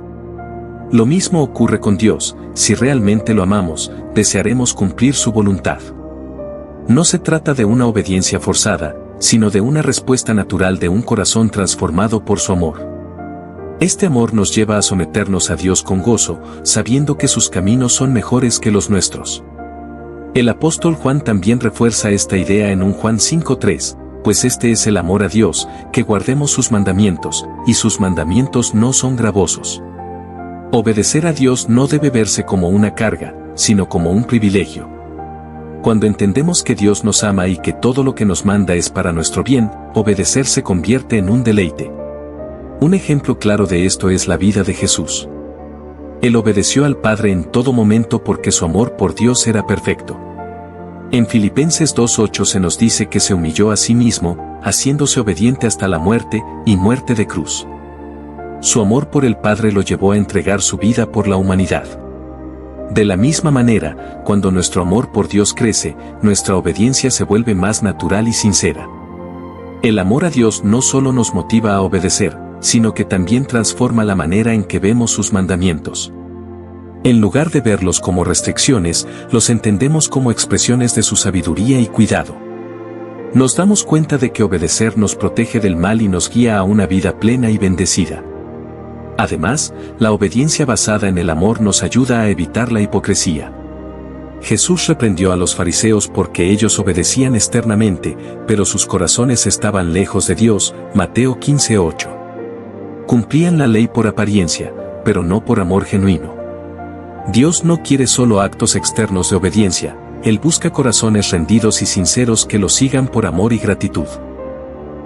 Lo mismo ocurre con Dios, si realmente lo amamos, desearemos cumplir su voluntad. No se trata de una obediencia forzada, sino de una respuesta natural de un corazón transformado por su amor. Este amor nos lleva a someternos a Dios con gozo, sabiendo que sus caminos son mejores que los nuestros. El apóstol Juan también refuerza esta idea en un Juan 5:3, pues este es el amor a Dios, que guardemos sus mandamientos, y sus mandamientos no son gravosos. Obedecer a Dios no debe verse como una carga, sino como un privilegio. Cuando entendemos que Dios nos ama y que todo lo que nos manda es para nuestro bien, obedecer se convierte en un deleite. Un ejemplo claro de esto es la vida de Jesús. Él obedeció al Padre en todo momento porque su amor por Dios era perfecto. En Filipenses 2:8 se nos dice que se humilló a sí mismo, haciéndose obediente hasta la muerte, y muerte de cruz. Su amor por el Padre lo llevó a entregar su vida por la humanidad. De la misma manera, cuando nuestro amor por Dios crece, nuestra obediencia se vuelve más natural y sincera. El amor a Dios no solo nos motiva a obedecer, sino que también transforma la manera en que vemos sus mandamientos. En lugar de verlos como restricciones, los entendemos como expresiones de su sabiduría y cuidado. Nos damos cuenta de que obedecer nos protege del mal y nos guía a una vida plena y bendecida. Además, la obediencia basada en el amor nos ayuda a evitar la hipocresía. Jesús reprendió a los fariseos porque ellos obedecían externamente, pero sus corazones estaban lejos de Dios, Mateo 15:8. Cumplían la ley por apariencia, pero no por amor genuino. Dios no quiere solo actos externos de obediencia, Él busca corazones rendidos y sinceros que lo sigan por amor y gratitud.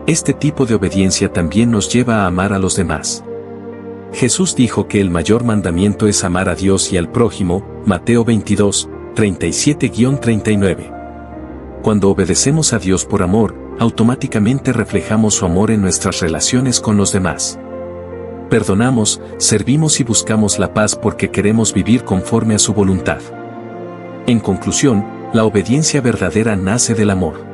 Este tipo de obediencia también nos lleva a amar a los demás. Jesús dijo que el mayor mandamiento es amar a Dios y al prójimo, Mateo 22:37-39. Cuando obedecemos a Dios por amor, automáticamente reflejamos su amor en nuestras relaciones con los demás. Perdonamos, servimos y buscamos la paz porque queremos vivir conforme a su voluntad. En conclusión, la obediencia verdadera nace del amor.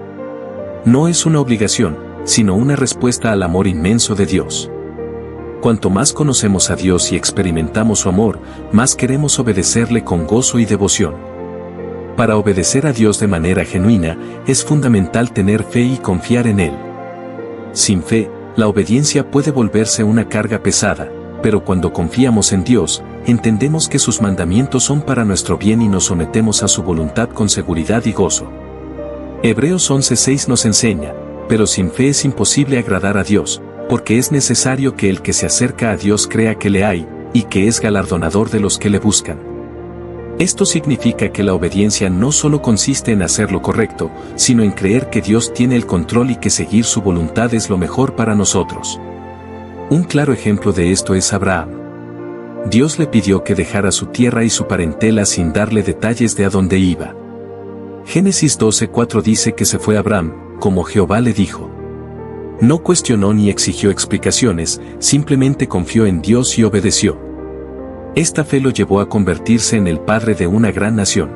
No es una obligación, sino una respuesta al amor inmenso de Dios. Cuanto más conocemos a Dios y experimentamos su amor, más queremos obedecerle con gozo y devoción. Para obedecer a Dios de manera genuina, es fundamental tener fe y confiar en Él. Sin fe, la obediencia puede volverse una carga pesada, pero cuando confiamos en Dios, entendemos que sus mandamientos son para nuestro bien y nos sometemos a su voluntad con seguridad y gozo. Hebreos 11:6 nos enseña, pero sin fe es imposible agradar a Dios, porque es necesario que el que se acerca a Dios crea que le hay, y que es galardonador de los que le buscan. Esto significa que la obediencia no solo consiste en hacer lo correcto, sino en creer que Dios tiene el control y que seguir su voluntad es lo mejor para nosotros. Un claro ejemplo de esto es Abraham. Dios le pidió que dejara su tierra y su parentela sin darle detalles de a dónde iba. Génesis 12:4 dice que se fue Abraham, como Jehová le dijo. No cuestionó ni exigió explicaciones, simplemente confió en Dios y obedeció. Esta fe lo llevó a convertirse en el padre de una gran nación.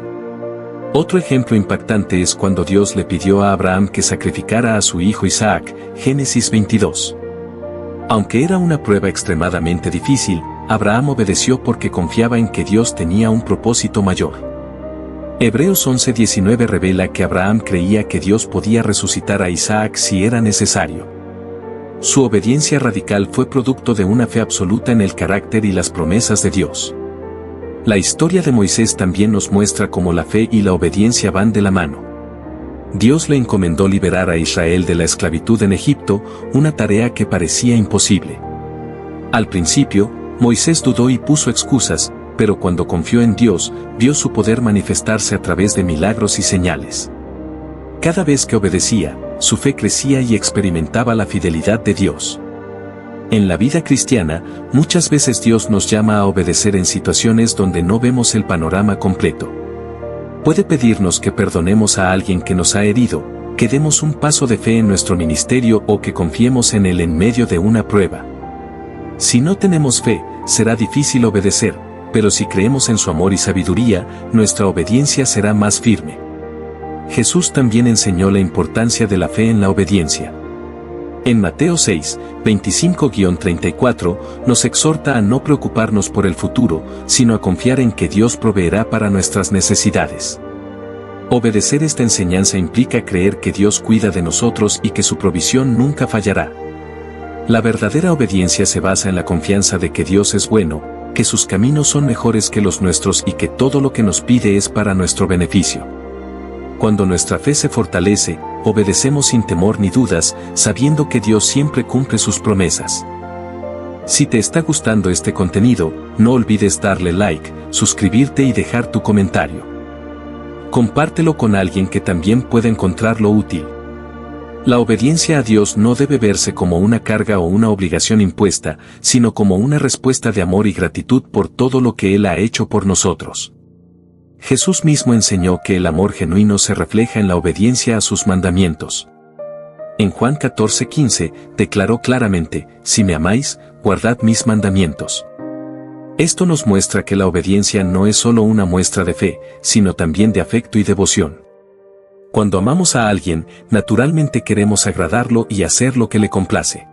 Otro ejemplo impactante es cuando Dios le pidió a Abraham que sacrificara a su hijo Isaac, Génesis 22. Aunque era una prueba extremadamente difícil, Abraham obedeció porque confiaba en que Dios tenía un propósito mayor. Hebreos 11:19 revela que Abraham creía que Dios podía resucitar a Isaac si era necesario. Su obediencia radical fue producto de una fe absoluta en el carácter y las promesas de Dios. La historia de Moisés también nos muestra cómo la fe y la obediencia van de la mano. Dios le encomendó liberar a Israel de la esclavitud en Egipto, una tarea que parecía imposible. Al principio, Moisés dudó y puso excusas, pero cuando confió en Dios, vio su poder manifestarse a través de milagros y señales. Cada vez que obedecía, su fe crecía y experimentaba la fidelidad de Dios. En la vida cristiana, muchas veces Dios nos llama a obedecer en situaciones donde no vemos el panorama completo. Puede pedirnos que perdonemos a alguien que nos ha herido, que demos un paso de fe en nuestro ministerio o que confiemos en Él en medio de una prueba. Si no tenemos fe, será difícil obedecer, pero si creemos en su amor y sabiduría, nuestra obediencia será más firme. Jesús también enseñó la importancia de la fe en la obediencia. En Mateo 6, 25-34, nos exhorta a no preocuparnos por el futuro, sino a confiar en que Dios proveerá para nuestras necesidades. Obedecer esta enseñanza implica creer que Dios cuida de nosotros y que su provisión nunca fallará. La verdadera obediencia se basa en la confianza de que Dios es bueno, que sus caminos son mejores que los nuestros y que todo lo que nos pide es para nuestro beneficio. Cuando nuestra fe se fortalece, obedecemos sin temor ni dudas, sabiendo que Dios siempre cumple sus promesas. Si te está gustando este contenido, no olvides darle like, suscribirte y dejar tu comentario. Compártelo con alguien que también pueda encontrarlo útil. La obediencia a Dios no debe verse como una carga o una obligación impuesta, sino como una respuesta de amor y gratitud por todo lo que Él ha hecho por nosotros. Jesús mismo enseñó que el amor genuino se refleja en la obediencia a sus mandamientos. En Juan 14:15, declaró claramente, «Si me amáis, guardad mis mandamientos». Esto nos muestra que la obediencia no es solo una muestra de fe, sino también de afecto y devoción. Cuando amamos a alguien, naturalmente queremos agradarlo y hacer lo que le complace.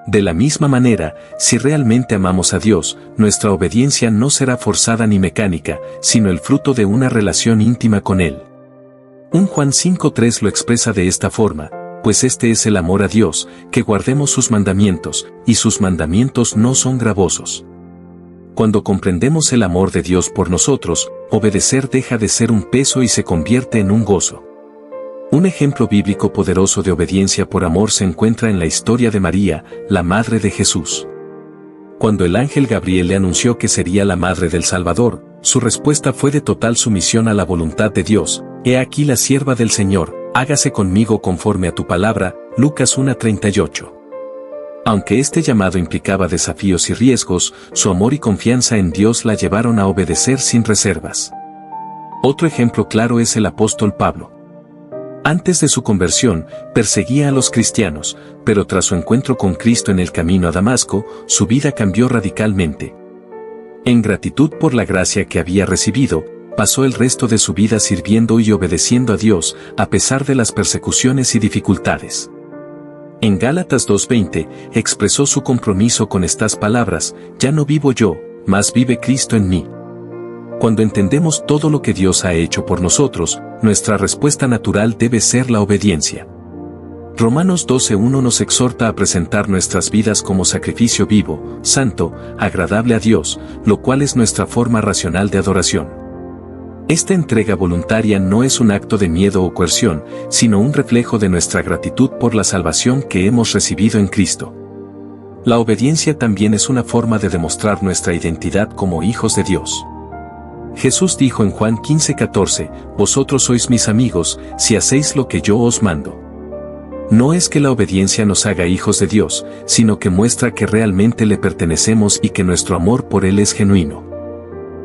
De la misma manera, si realmente amamos a Dios, nuestra obediencia no será forzada ni mecánica, sino el fruto de una relación íntima con Él. 1 Juan 5:3 lo expresa de esta forma, pues este es el amor a Dios, que guardemos sus mandamientos, y sus mandamientos no son gravosos. Cuando comprendemos el amor de Dios por nosotros, obedecer deja de ser un peso y se convierte en un gozo. Un ejemplo bíblico poderoso de obediencia por amor se encuentra en la historia de María, la madre de Jesús. Cuando el ángel Gabriel le anunció que sería la madre del Salvador, su respuesta fue de total sumisión a la voluntad de Dios. «He aquí la sierva del Señor, hágase conmigo conforme a tu palabra», Lucas 1:38. Aunque este llamado implicaba desafíos y riesgos, su amor y confianza en Dios la llevaron a obedecer sin reservas. Otro ejemplo claro es el apóstol Pablo. Antes de su conversión, perseguía a los cristianos, pero tras su encuentro con Cristo en el camino a Damasco, su vida cambió radicalmente. En gratitud por la gracia que había recibido, pasó el resto de su vida sirviendo y obedeciendo a Dios, a pesar de las persecuciones y dificultades. En Gálatas 2:20, expresó su compromiso con estas palabras: ya no vivo yo, mas vive Cristo en mí. Cuando entendemos todo lo que Dios ha hecho por nosotros, nuestra respuesta natural debe ser la obediencia. Romanos 12:1 nos exhorta a presentar nuestras vidas como sacrificio vivo, santo, agradable a Dios, lo cual es nuestra forma racional de adoración. Esta entrega voluntaria no es un acto de miedo o coerción, sino un reflejo de nuestra gratitud por la salvación que hemos recibido en Cristo. La obediencia también es una forma de demostrar nuestra identidad como hijos de Dios. Jesús dijo en Juan 15:14, vosotros sois mis amigos, si hacéis lo que yo os mando. No es que la obediencia nos haga hijos de Dios, sino que muestra que realmente le pertenecemos y que nuestro amor por Él es genuino.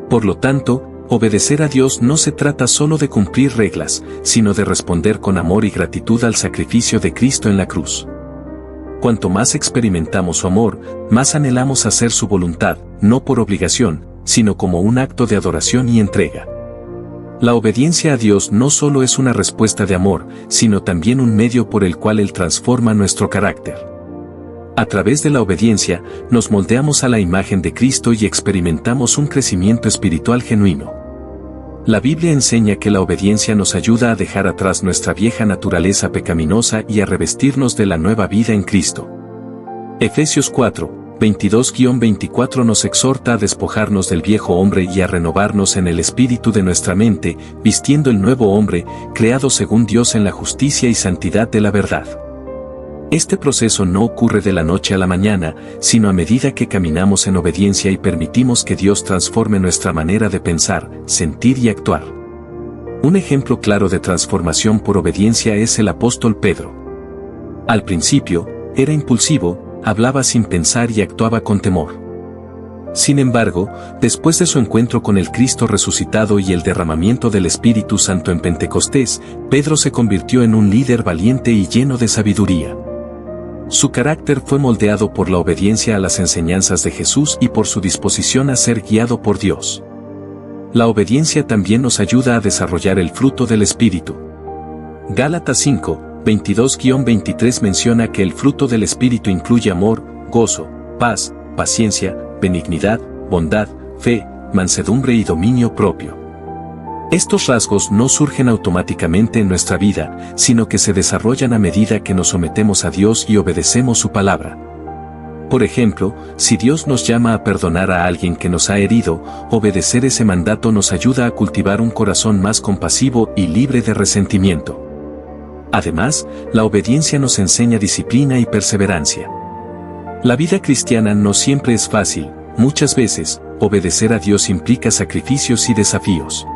Por lo tanto, obedecer a Dios no se trata solo de cumplir reglas, sino de responder con amor y gratitud al sacrificio de Cristo en la cruz. Cuanto más experimentamos su amor, más anhelamos hacer su voluntad, no por obligación, sino como un acto de adoración y entrega. La obediencia a Dios no solo es una respuesta de amor, sino también un medio por el cual Él transforma nuestro carácter. A través de la obediencia, nos moldeamos a la imagen de Cristo y experimentamos un crecimiento espiritual genuino. La Biblia enseña que la obediencia nos ayuda a dejar atrás nuestra vieja naturaleza pecaminosa y a revestirnos de la nueva vida en Cristo. Efesios 4:22-24 nos exhorta a despojarnos del viejo hombre y a renovarnos en el espíritu de nuestra mente, vistiendo el nuevo hombre, creado según Dios en la justicia y santidad de la verdad. Este proceso no ocurre de la noche a la mañana, sino a medida que caminamos en obediencia y permitimos que Dios transforme nuestra manera de pensar, sentir y actuar. Un ejemplo claro de transformación por obediencia es el apóstol Pedro. Al principio, era impulsivo, hablaba sin pensar y actuaba con temor. Sin embargo, después de su encuentro con el Cristo resucitado y el derramamiento del Espíritu Santo en Pentecostés, Pedro se convirtió en un líder valiente y lleno de sabiduría. Su carácter fue moldeado por la obediencia a las enseñanzas de Jesús y por su disposición a ser guiado por Dios. La obediencia también nos ayuda a desarrollar el fruto del Espíritu. Gálatas 5:22-23 menciona que el fruto del Espíritu incluye amor, gozo, paz, paciencia, benignidad, bondad, fe, mansedumbre y dominio propio. Estos rasgos no surgen automáticamente en nuestra vida, sino que se desarrollan a medida que nos sometemos a Dios y obedecemos su palabra. Por ejemplo, si Dios nos llama a perdonar a alguien que nos ha herido, obedecer ese mandato nos ayuda a cultivar un corazón más compasivo y libre de resentimiento. Además, la obediencia nos enseña disciplina y perseverancia. La vida cristiana no siempre es fácil, muchas veces, obedecer a Dios implica sacrificios y desafíos.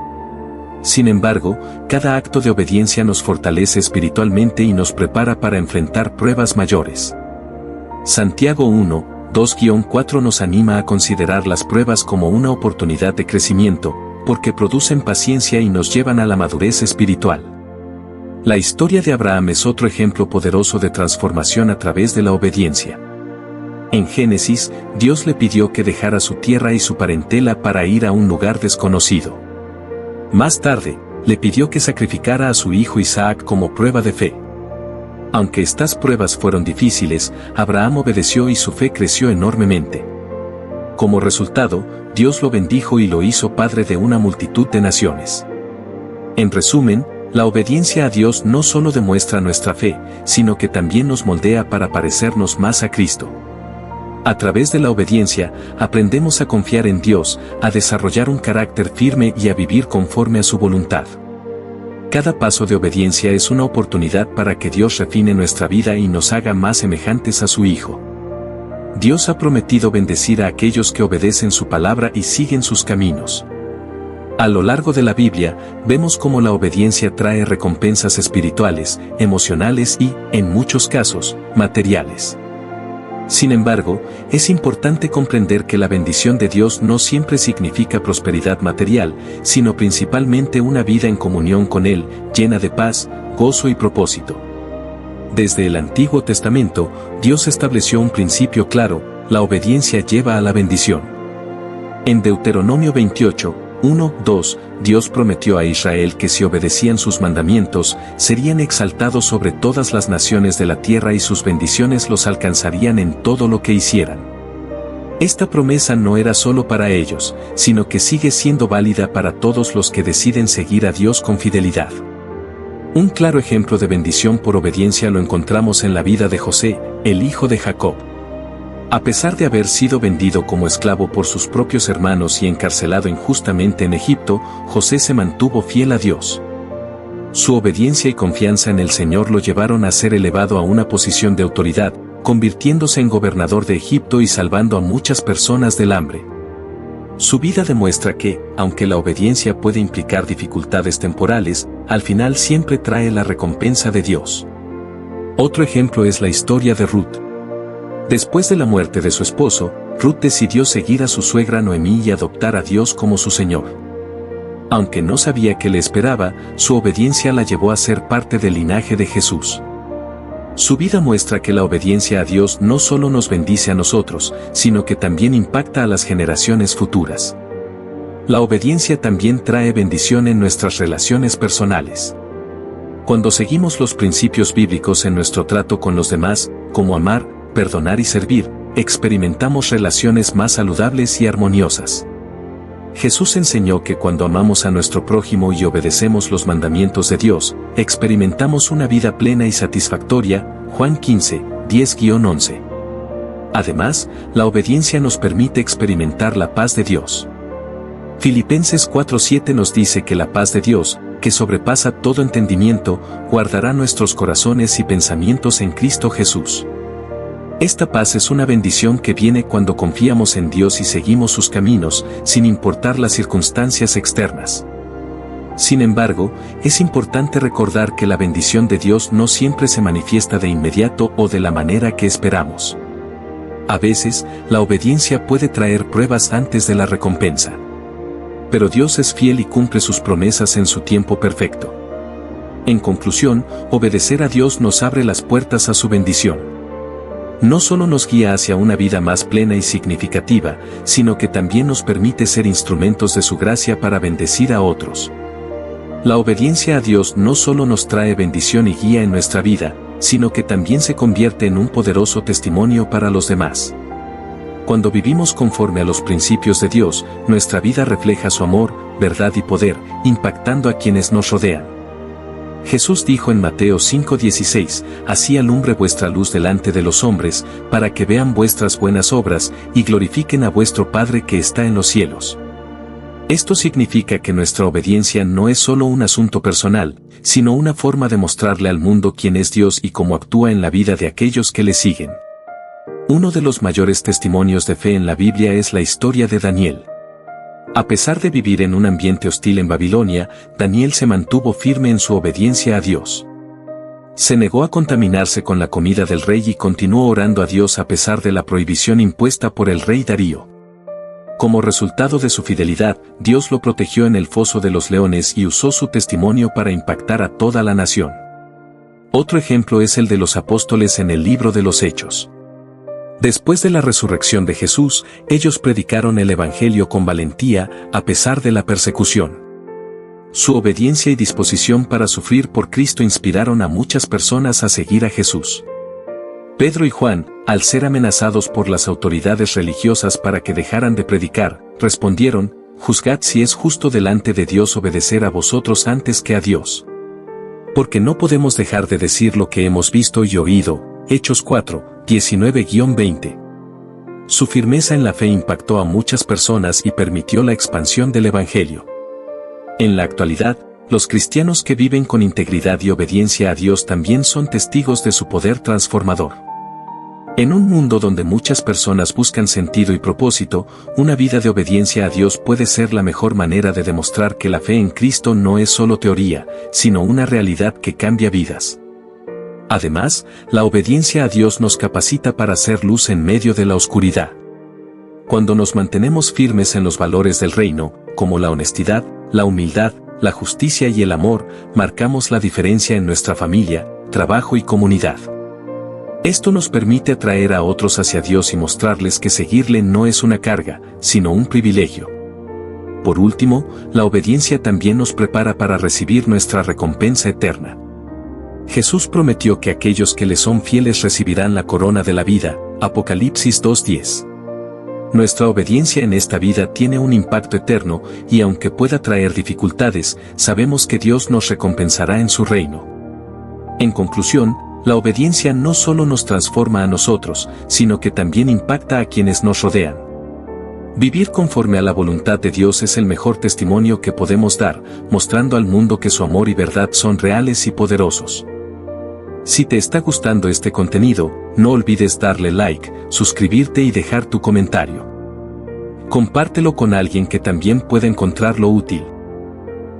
Sin embargo, cada acto de obediencia nos fortalece espiritualmente y nos prepara para enfrentar pruebas mayores. Santiago 1:2-4 nos anima a considerar las pruebas como una oportunidad de crecimiento, porque producen paciencia y nos llevan a la madurez espiritual. La historia de Abraham es otro ejemplo poderoso de transformación a través de la obediencia. En Génesis, Dios le pidió que dejara su tierra y su parentela para ir a un lugar desconocido. Más tarde, le pidió que sacrificara a su hijo Isaac como prueba de fe. Aunque estas pruebas fueron difíciles, Abraham obedeció y su fe creció enormemente. Como resultado, Dios lo bendijo y lo hizo padre de una multitud de naciones. En resumen, la obediencia a Dios no solo demuestra nuestra fe, sino que también nos moldea para parecernos más a Cristo. A través de la obediencia, aprendemos a confiar en Dios, a desarrollar un carácter firme y a vivir conforme a su voluntad. Cada paso de obediencia es una oportunidad para que Dios refine nuestra vida y nos haga más semejantes a su Hijo. Dios ha prometido bendecir a aquellos que obedecen su palabra y siguen sus caminos. A lo largo de la Biblia, vemos cómo la obediencia trae recompensas espirituales, emocionales y, en muchos casos, materiales. Sin embargo, es importante comprender que la bendición de Dios no siempre significa prosperidad material, sino principalmente una vida en comunión con Él, llena de paz, gozo y propósito. Desde el Antiguo Testamento, Dios estableció un principio claro: la obediencia lleva a la bendición. En Deuteronomio 28, 1, 2, Dios prometió a Israel que si obedecían sus mandamientos, serían exaltados sobre todas las naciones de la tierra y sus bendiciones los alcanzarían en todo lo que hicieran. Esta promesa no era solo para ellos, sino que sigue siendo válida para todos los que deciden seguir a Dios con fidelidad. Un claro ejemplo de bendición por obediencia lo encontramos en la vida de José, el hijo de Jacob. A pesar de haber sido vendido como esclavo por sus propios hermanos y encarcelado injustamente en Egipto, José se mantuvo fiel a Dios. Su obediencia y confianza en el Señor lo llevaron a ser elevado a una posición de autoridad, convirtiéndose en gobernador de Egipto y salvando a muchas personas del hambre. Su vida demuestra que, aunque la obediencia puede implicar dificultades temporales, al final siempre trae la recompensa de Dios. Otro ejemplo es la historia de Ruth. Después de la muerte de su esposo, Ruth decidió seguir a su suegra Noemí y adoptar a Dios como su Señor. Aunque no sabía qué le esperaba, su obediencia la llevó a ser parte del linaje de Jesús. Su vida muestra que la obediencia a Dios no solo nos bendice a nosotros, sino que también impacta a las generaciones futuras. La obediencia también trae bendición en nuestras relaciones personales. Cuando seguimos los principios bíblicos en nuestro trato con los demás, como amar, perdonar y servir, experimentamos relaciones más saludables y armoniosas. Jesús enseñó que cuando amamos a nuestro prójimo y obedecemos los mandamientos de Dios, experimentamos una vida plena y satisfactoria, Juan 15, 10-11. Además, la obediencia nos permite experimentar la paz de Dios. Filipenses 4:7 nos dice que la paz de Dios, que sobrepasa todo entendimiento, guardará nuestros corazones y pensamientos en Cristo Jesús. Esta paz es una bendición que viene cuando confiamos en Dios y seguimos sus caminos, sin importar las circunstancias externas. Sin embargo, es importante recordar que la bendición de Dios no siempre se manifiesta de inmediato o de la manera que esperamos. A veces, la obediencia puede traer pruebas antes de la recompensa. Pero Dios es fiel y cumple sus promesas en su tiempo perfecto. En conclusión, obedecer a Dios nos abre las puertas a su bendición. No solo nos guía hacia una vida más plena y significativa, sino que también nos permite ser instrumentos de su gracia para bendecir a otros. La obediencia a Dios no solo nos trae bendición y guía en nuestra vida, sino que también se convierte en un poderoso testimonio para los demás. Cuando vivimos conforme a los principios de Dios, nuestra vida refleja su amor, verdad y poder, impactando a quienes nos rodean. Jesús dijo en Mateo 5:16, «Así alumbre vuestra luz delante de los hombres, para que vean vuestras buenas obras, y glorifiquen a vuestro Padre que está en los cielos». Esto significa que nuestra obediencia no es solo un asunto personal, sino una forma de mostrarle al mundo quién es Dios y cómo actúa en la vida de aquellos que le siguen. Uno de los mayores testimonios de fe en la Biblia es la historia de Daniel. A pesar de vivir en un ambiente hostil en Babilonia, Daniel se mantuvo firme en su obediencia a Dios. Se negó a contaminarse con la comida del rey y continuó orando a Dios a pesar de la prohibición impuesta por el rey Darío. Como resultado de su fidelidad, Dios lo protegió en el foso de los leones y usó su testimonio para impactar a toda la nación. Otro ejemplo es el de los apóstoles en el libro de los Hechos. Después de la resurrección de Jesús, ellos predicaron el Evangelio con valentía, a pesar de la persecución. Su obediencia y disposición para sufrir por Cristo inspiraron a muchas personas a seguir a Jesús. Pedro y Juan, al ser amenazados por las autoridades religiosas para que dejaran de predicar, respondieron, «Juzgad si es justo delante de Dios obedecer a vosotros antes que a Dios. Porque no podemos dejar de decir lo que hemos visto y oído». Hechos 4, 19-20. Su firmeza en la fe impactó a muchas personas y permitió la expansión del Evangelio. En la actualidad, los cristianos que viven con integridad y obediencia a Dios también son testigos de su poder transformador. En un mundo donde muchas personas buscan sentido y propósito, una vida de obediencia a Dios puede ser la mejor manera de demostrar que la fe en Cristo no es solo teoría, sino una realidad que cambia vidas. Además, la obediencia a Dios nos capacita para hacer luz en medio de la oscuridad. Cuando nos mantenemos firmes en los valores del reino, como la honestidad, la humildad, la justicia y el amor, marcamos la diferencia en nuestra familia, trabajo y comunidad. Esto nos permite atraer a otros hacia Dios y mostrarles que seguirle no es una carga, sino un privilegio. Por último, la obediencia también nos prepara para recibir nuestra recompensa eterna. Jesús prometió que aquellos que le son fieles recibirán la corona de la vida, Apocalipsis 2:10. Nuestra obediencia en esta vida tiene un impacto eterno, y aunque pueda traer dificultades, sabemos que Dios nos recompensará en su reino. En conclusión, la obediencia no solo nos transforma a nosotros, sino que también impacta a quienes nos rodean. Vivir conforme a la voluntad de Dios es el mejor testimonio que podemos dar, mostrando al mundo que su amor y verdad son reales y poderosos. Si te está gustando este contenido, no olvides darle like, suscribirte y dejar tu comentario. Compártelo con alguien que también pueda encontrarlo útil.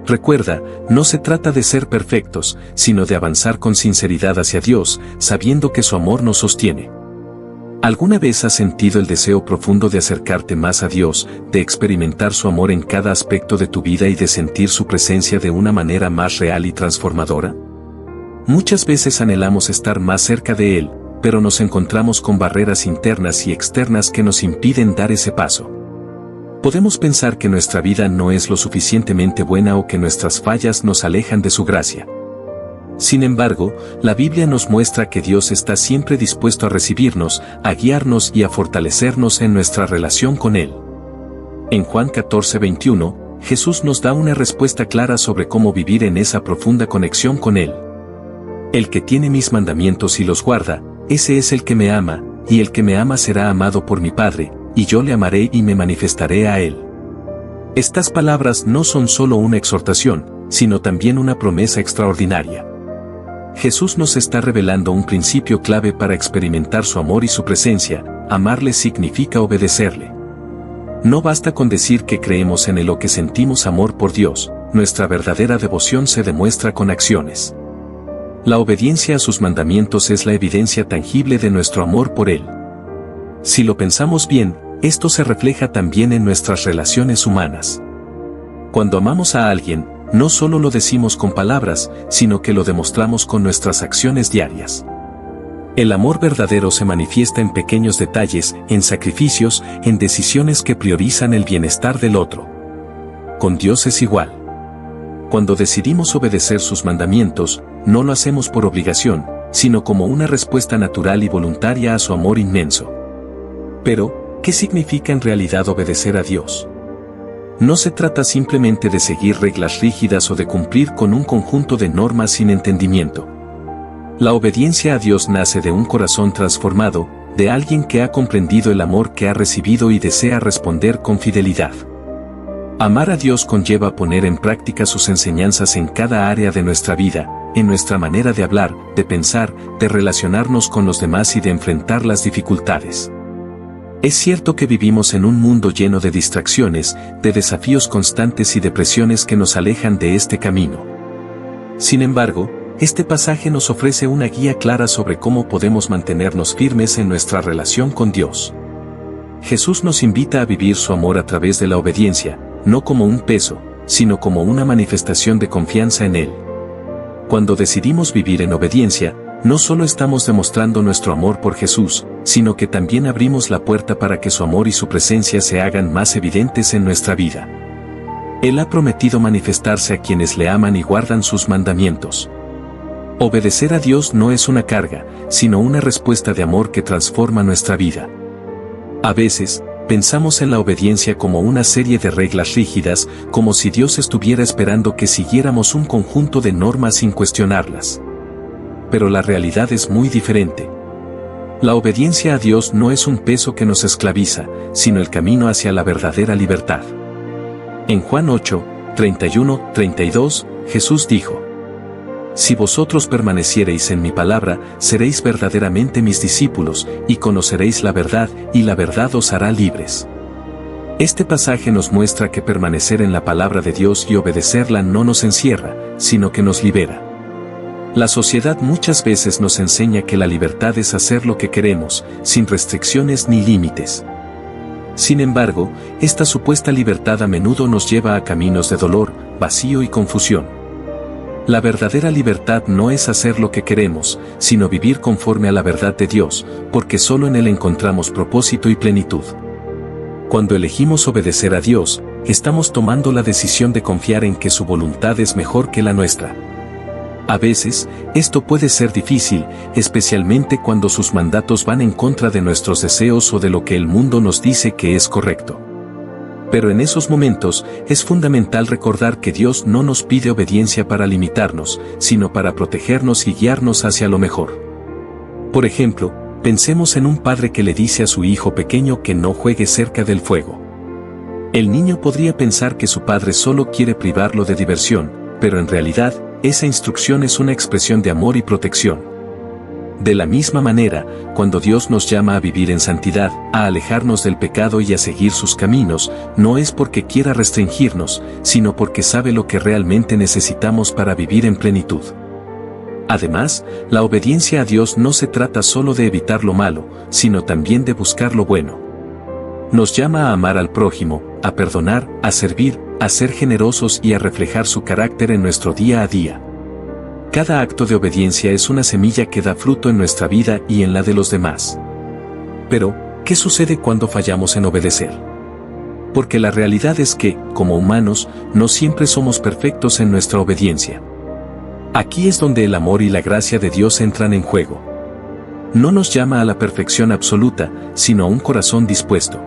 Recuerda, no se trata de ser perfectos, sino de avanzar con sinceridad hacia Dios, sabiendo que su amor nos sostiene. ¿Alguna vez has sentido el deseo profundo de acercarte más a Dios, de experimentar su amor en cada aspecto de tu vida y de sentir su presencia de una manera más real y transformadora? Muchas veces anhelamos estar más cerca de Él, pero nos encontramos con barreras internas y externas que nos impiden dar ese paso. Podemos pensar que nuestra vida no es lo suficientemente buena o que nuestras fallas nos alejan de su gracia. Sin embargo, la Biblia nos muestra que Dios está siempre dispuesto a recibirnos, a guiarnos y a fortalecernos en nuestra relación con Él. En Juan 14:21, Jesús nos da una respuesta clara sobre cómo vivir en esa profunda conexión con Él. El que tiene mis mandamientos y los guarda, ese es el que me ama, y el que me ama será amado por mi Padre, y yo le amaré y me manifestaré a él. Estas palabras no son solo una exhortación, sino también una promesa extraordinaria. Jesús nos está revelando un principio clave para experimentar su amor y su presencia: amarle significa obedecerle. No basta con decir que creemos en Él o que sentimos amor por Dios, nuestra verdadera devoción se demuestra con acciones. La obediencia a sus mandamientos es la evidencia tangible de nuestro amor por Él. Si lo pensamos bien, esto se refleja también en nuestras relaciones humanas. Cuando amamos a alguien, no solo lo decimos con palabras, sino que lo demostramos con nuestras acciones diarias. El amor verdadero se manifiesta en pequeños detalles, en sacrificios, en decisiones que priorizan el bienestar del otro. Con Dios es igual. Cuando decidimos obedecer sus mandamientos, no lo hacemos por obligación, sino como una respuesta natural y voluntaria a su amor inmenso. Pero, ¿qué significa en realidad obedecer a Dios? No se trata simplemente de seguir reglas rígidas o de cumplir con un conjunto de normas sin entendimiento. La obediencia a Dios nace de un corazón transformado, de alguien que ha comprendido el amor que ha recibido y desea responder con fidelidad. Amar a Dios conlleva poner en práctica sus enseñanzas en cada área de nuestra vida, en nuestra manera de hablar, de pensar, de relacionarnos con los demás y de enfrentar las dificultades. Es cierto que vivimos en un mundo lleno de distracciones, de desafíos constantes y de presiones que nos alejan de este camino. Sin embargo, este pasaje nos ofrece una guía clara sobre cómo podemos mantenernos firmes en nuestra relación con Dios. Jesús nos invita a vivir su amor a través de la obediencia, no como un peso, sino como una manifestación de confianza en Él. Cuando decidimos vivir en obediencia, no solo estamos demostrando nuestro amor por Jesús, sino que también abrimos la puerta para que su amor y su presencia se hagan más evidentes en nuestra vida. Él ha prometido manifestarse a quienes le aman y guardan sus mandamientos. Obedecer a Dios no es una carga, sino una respuesta de amor que transforma nuestra vida. A veces, pensamos en la obediencia como una serie de reglas rígidas, como si Dios estuviera esperando que siguiéramos un conjunto de normas sin cuestionarlas. Pero la realidad es muy diferente. La obediencia a Dios no es un peso que nos esclaviza, sino el camino hacia la verdadera libertad. En Juan 8, 31-32, Jesús dijo: Si vosotros permaneciereis en mi palabra, seréis verdaderamente mis discípulos, y conoceréis la verdad, y la verdad os hará libres. Este pasaje nos muestra que permanecer en la palabra de Dios y obedecerla no nos encierra, sino que nos libera. La sociedad muchas veces nos enseña que la libertad es hacer lo que queremos, sin restricciones ni límites. Sin embargo, esta supuesta libertad a menudo nos lleva a caminos de dolor, vacío y confusión. La verdadera libertad no es hacer lo que queremos, sino vivir conforme a la verdad de Dios, porque solo en Él encontramos propósito y plenitud. Cuando elegimos obedecer a Dios, estamos tomando la decisión de confiar en que su voluntad es mejor que la nuestra. A veces, esto puede ser difícil, especialmente cuando sus mandatos van en contra de nuestros deseos o de lo que el mundo nos dice que es correcto. Pero en esos momentos, es fundamental recordar que Dios no nos pide obediencia para limitarnos, sino para protegernos y guiarnos hacia lo mejor. Por ejemplo, pensemos en un padre que le dice a su hijo pequeño que no juegue cerca del fuego. El niño podría pensar que su padre solo quiere privarlo de diversión, pero en realidad, esa instrucción es una expresión de amor y protección. De la misma manera, cuando Dios nos llama a vivir en santidad, a alejarnos del pecado y a seguir sus caminos, no es porque quiera restringirnos, sino porque sabe lo que realmente necesitamos para vivir en plenitud. Además, la obediencia a Dios no se trata solo de evitar lo malo, sino también de buscar lo bueno. Nos llama a amar al prójimo, a perdonar, a servir, a ser generosos y a reflejar su carácter en nuestro día a día. Cada acto de obediencia es una semilla que da fruto en nuestra vida y en la de los demás. Pero, ¿qué sucede cuando fallamos en obedecer? Porque la realidad es que, como humanos, no siempre somos perfectos en nuestra obediencia. Aquí es donde el amor y la gracia de Dios entran en juego. No nos llama a la perfección absoluta, sino a un corazón dispuesto.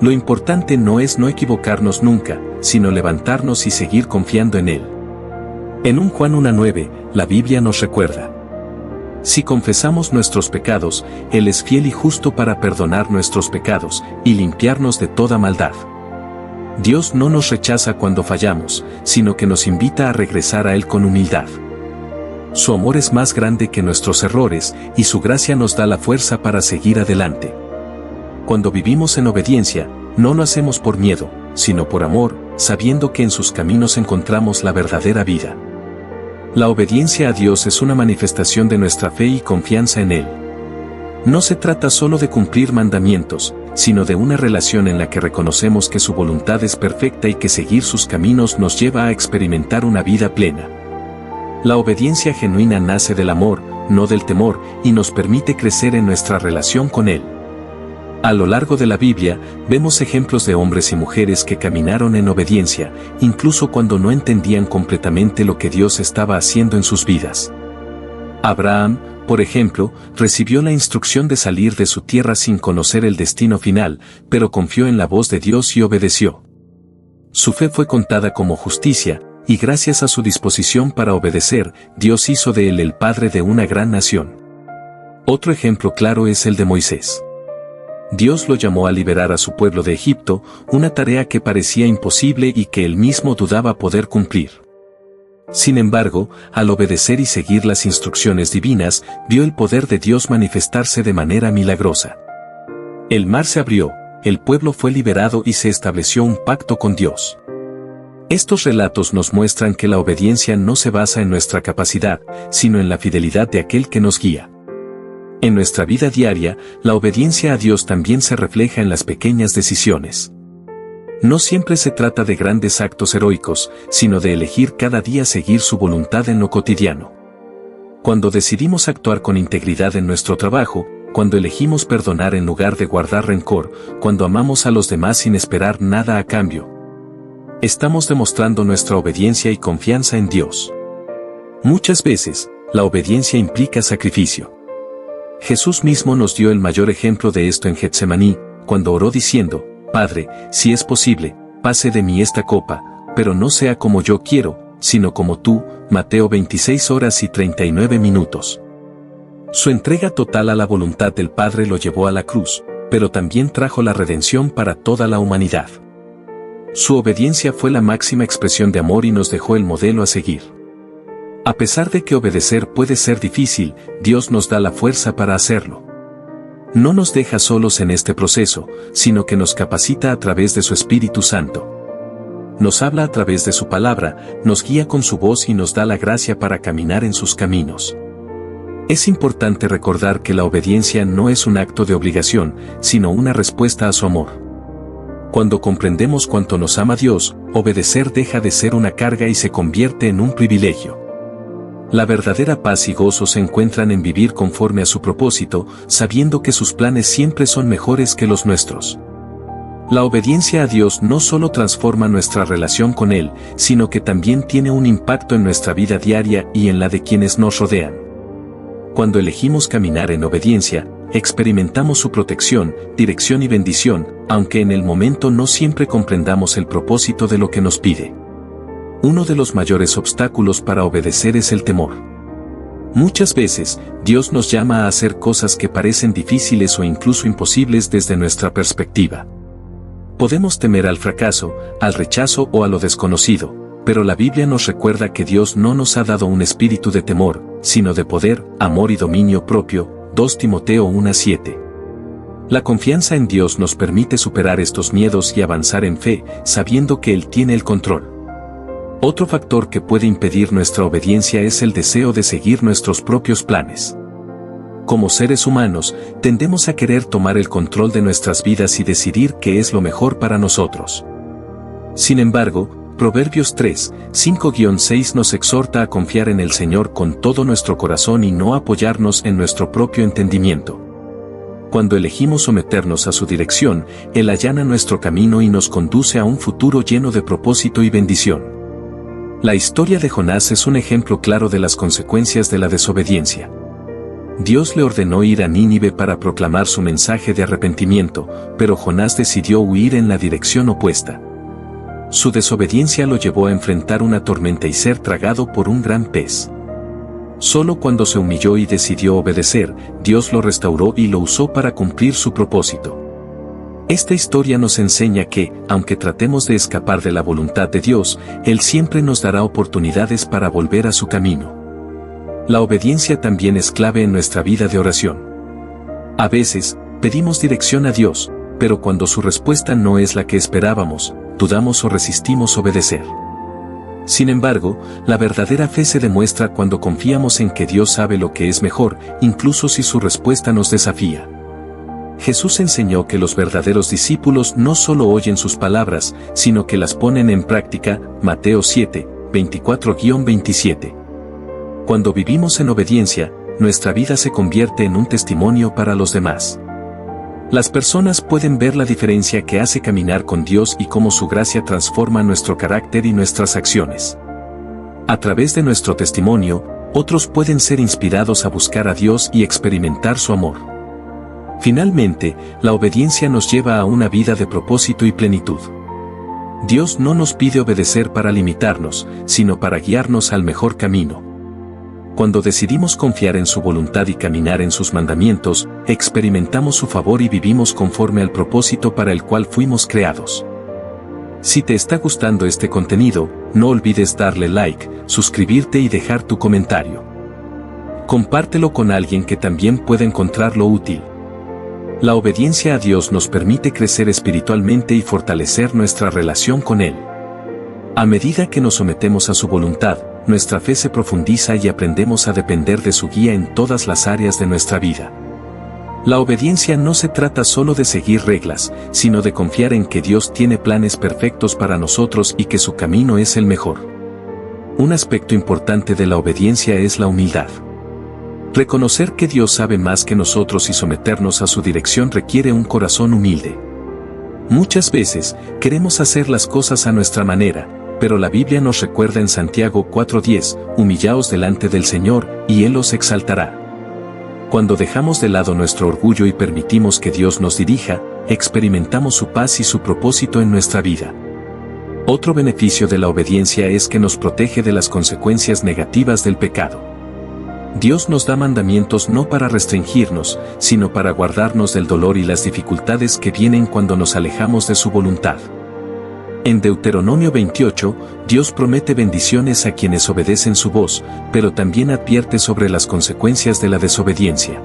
Lo importante no es no equivocarnos nunca, sino levantarnos y seguir confiando en Él. En 1 Juan 1:9, la Biblia nos recuerda: si confesamos nuestros pecados, Él es fiel y justo para perdonar nuestros pecados y limpiarnos de toda maldad. Dios no nos rechaza cuando fallamos, sino que nos invita a regresar a Él con humildad. Su amor es más grande que nuestros errores y su gracia nos da la fuerza para seguir adelante. Cuando vivimos en obediencia, no lo hacemos por miedo, sino por amor, sabiendo que en sus caminos encontramos la verdadera vida. La obediencia a Dios es una manifestación de nuestra fe y confianza en Él. No se trata solo de cumplir mandamientos, sino de una relación en la que reconocemos que su voluntad es perfecta y que seguir sus caminos nos lleva a experimentar una vida plena. La obediencia genuina nace del amor, no del temor, y nos permite crecer en nuestra relación con Él. A lo largo de la Biblia, vemos ejemplos de hombres y mujeres que caminaron en obediencia, incluso cuando no entendían completamente lo que Dios estaba haciendo en sus vidas. Abraham, por ejemplo, recibió la instrucción de salir de su tierra sin conocer el destino final, pero confió en la voz de Dios y obedeció. Su fe fue contada como justicia, y gracias a su disposición para obedecer, Dios hizo de él el padre de una gran nación. Otro ejemplo claro es el de Moisés. Dios lo llamó a liberar a su pueblo de Egipto, una tarea que parecía imposible y que él mismo dudaba poder cumplir. Sin embargo, al obedecer y seguir las instrucciones divinas, vio el poder de Dios manifestarse de manera milagrosa. El mar se abrió, el pueblo fue liberado y se estableció un pacto con Dios. Estos relatos nos muestran que la obediencia no se basa en nuestra capacidad, sino en la fidelidad de aquel que nos guía. En nuestra vida diaria, la obediencia a Dios también se refleja en las pequeñas decisiones. No siempre se trata de grandes actos heroicos, sino de elegir cada día seguir su voluntad en lo cotidiano. Cuando decidimos actuar con integridad en nuestro trabajo, cuando elegimos perdonar en lugar de guardar rencor, cuando amamos a los demás sin esperar nada a cambio, estamos demostrando nuestra obediencia y confianza en Dios. Muchas veces, la obediencia implica sacrificio. Jesús mismo nos dio el mayor ejemplo de esto en Getsemaní, cuando oró diciendo: Padre, si es posible, pase de mí esta copa, pero no sea como yo quiero, sino como tú. Mateo 26:39. Su entrega total a la voluntad del Padre lo llevó a la cruz, pero también trajo la redención para toda la humanidad. Su obediencia fue la máxima expresión de amor y nos dejó el modelo a seguir. A pesar de que obedecer puede ser difícil, Dios nos da la fuerza para hacerlo. No nos deja solos en este proceso, sino que nos capacita a través de su Espíritu Santo. Nos habla a través de su palabra, nos guía con su voz y nos da la gracia para caminar en sus caminos. Es importante recordar que la obediencia no es un acto de obligación, sino una respuesta a su amor. Cuando comprendemos cuánto nos ama Dios, obedecer deja de ser una carga y se convierte en un privilegio. La verdadera paz y gozo se encuentran en vivir conforme a su propósito, sabiendo que sus planes siempre son mejores que los nuestros. La obediencia a Dios no solo transforma nuestra relación con Él, sino que también tiene un impacto en nuestra vida diaria y en la de quienes nos rodean. Cuando elegimos caminar en obediencia, experimentamos su protección, dirección y bendición, aunque en el momento no siempre comprendamos el propósito de lo que nos pide. Uno de los mayores obstáculos para obedecer es el temor. Muchas veces, Dios nos llama a hacer cosas que parecen difíciles o incluso imposibles desde nuestra perspectiva. Podemos temer al fracaso, al rechazo o a lo desconocido, pero la Biblia nos recuerda que Dios no nos ha dado un espíritu de temor, sino de poder, amor y dominio propio, 2 Timoteo 1:7. La confianza en Dios nos permite superar estos miedos y avanzar en fe, sabiendo que Él tiene el control. Otro factor que puede impedir nuestra obediencia es el deseo de seguir nuestros propios planes. Como seres humanos, tendemos a querer tomar el control de nuestras vidas y decidir qué es lo mejor para nosotros. Sin embargo, Proverbios 3, 5-6 nos exhorta a confiar en el Señor con todo nuestro corazón y no apoyarnos en nuestro propio entendimiento. Cuando elegimos someternos a su dirección, Él allana nuestro camino y nos conduce a un futuro lleno de propósito y bendición. La historia de Jonás es un ejemplo claro de las consecuencias de la desobediencia. Dios le ordenó ir a Nínive para proclamar su mensaje de arrepentimiento, pero Jonás decidió huir en la dirección opuesta. Su desobediencia lo llevó a enfrentar una tormenta y ser tragado por un gran pez. Solo cuando se humilló y decidió obedecer, Dios lo restauró y lo usó para cumplir su propósito. Esta historia nos enseña que, aunque tratemos de escapar de la voluntad de Dios, Él siempre nos dará oportunidades para volver a su camino. La obediencia también es clave en nuestra vida de oración. A veces, pedimos dirección a Dios, pero cuando su respuesta no es la que esperábamos, dudamos o resistimos obedecer. Sin embargo, la verdadera fe se demuestra cuando confiamos en que Dios sabe lo que es mejor, incluso si su respuesta nos desafía. Jesús enseñó que los verdaderos discípulos no solo oyen sus palabras, sino que las ponen en práctica, Mateo 7, 24-27. Cuando vivimos en obediencia, nuestra vida se convierte en un testimonio para los demás. Las personas pueden ver la diferencia que hace caminar con Dios y cómo su gracia transforma nuestro carácter y nuestras acciones. A través de nuestro testimonio, otros pueden ser inspirados a buscar a Dios y experimentar su amor. Finalmente, la obediencia nos lleva a una vida de propósito y plenitud. Dios no nos pide obedecer para limitarnos, sino para guiarnos al mejor camino. Cuando decidimos confiar en su voluntad y caminar en sus mandamientos, experimentamos su favor y vivimos conforme al propósito para el cual fuimos creados. Si te está gustando este contenido, no olvides darle like, suscribirte y dejar tu comentario. Compártelo con alguien que también pueda encontrarlo útil. La obediencia a Dios nos permite crecer espiritualmente y fortalecer nuestra relación con Él. A medida que nos sometemos a su voluntad, nuestra fe se profundiza y aprendemos a depender de su guía en todas las áreas de nuestra vida. La obediencia no se trata solo de seguir reglas, sino de confiar en que Dios tiene planes perfectos para nosotros y que su camino es el mejor. Un aspecto importante de la obediencia es la humildad. Reconocer que Dios sabe más que nosotros y someternos a su dirección requiere un corazón humilde. Muchas veces, queremos hacer las cosas a nuestra manera, pero la Biblia nos recuerda en Santiago 4:10, humillaos delante del Señor, y Él os exaltará. Cuando dejamos de lado nuestro orgullo y permitimos que Dios nos dirija, experimentamos su paz y su propósito en nuestra vida. Otro beneficio de la obediencia es que nos protege de las consecuencias negativas del pecado. Dios nos da mandamientos no para restringirnos, sino para guardarnos del dolor y las dificultades que vienen cuando nos alejamos de su voluntad. En Deuteronomio 28, Dios promete bendiciones a quienes obedecen su voz, pero también advierte sobre las consecuencias de la desobediencia.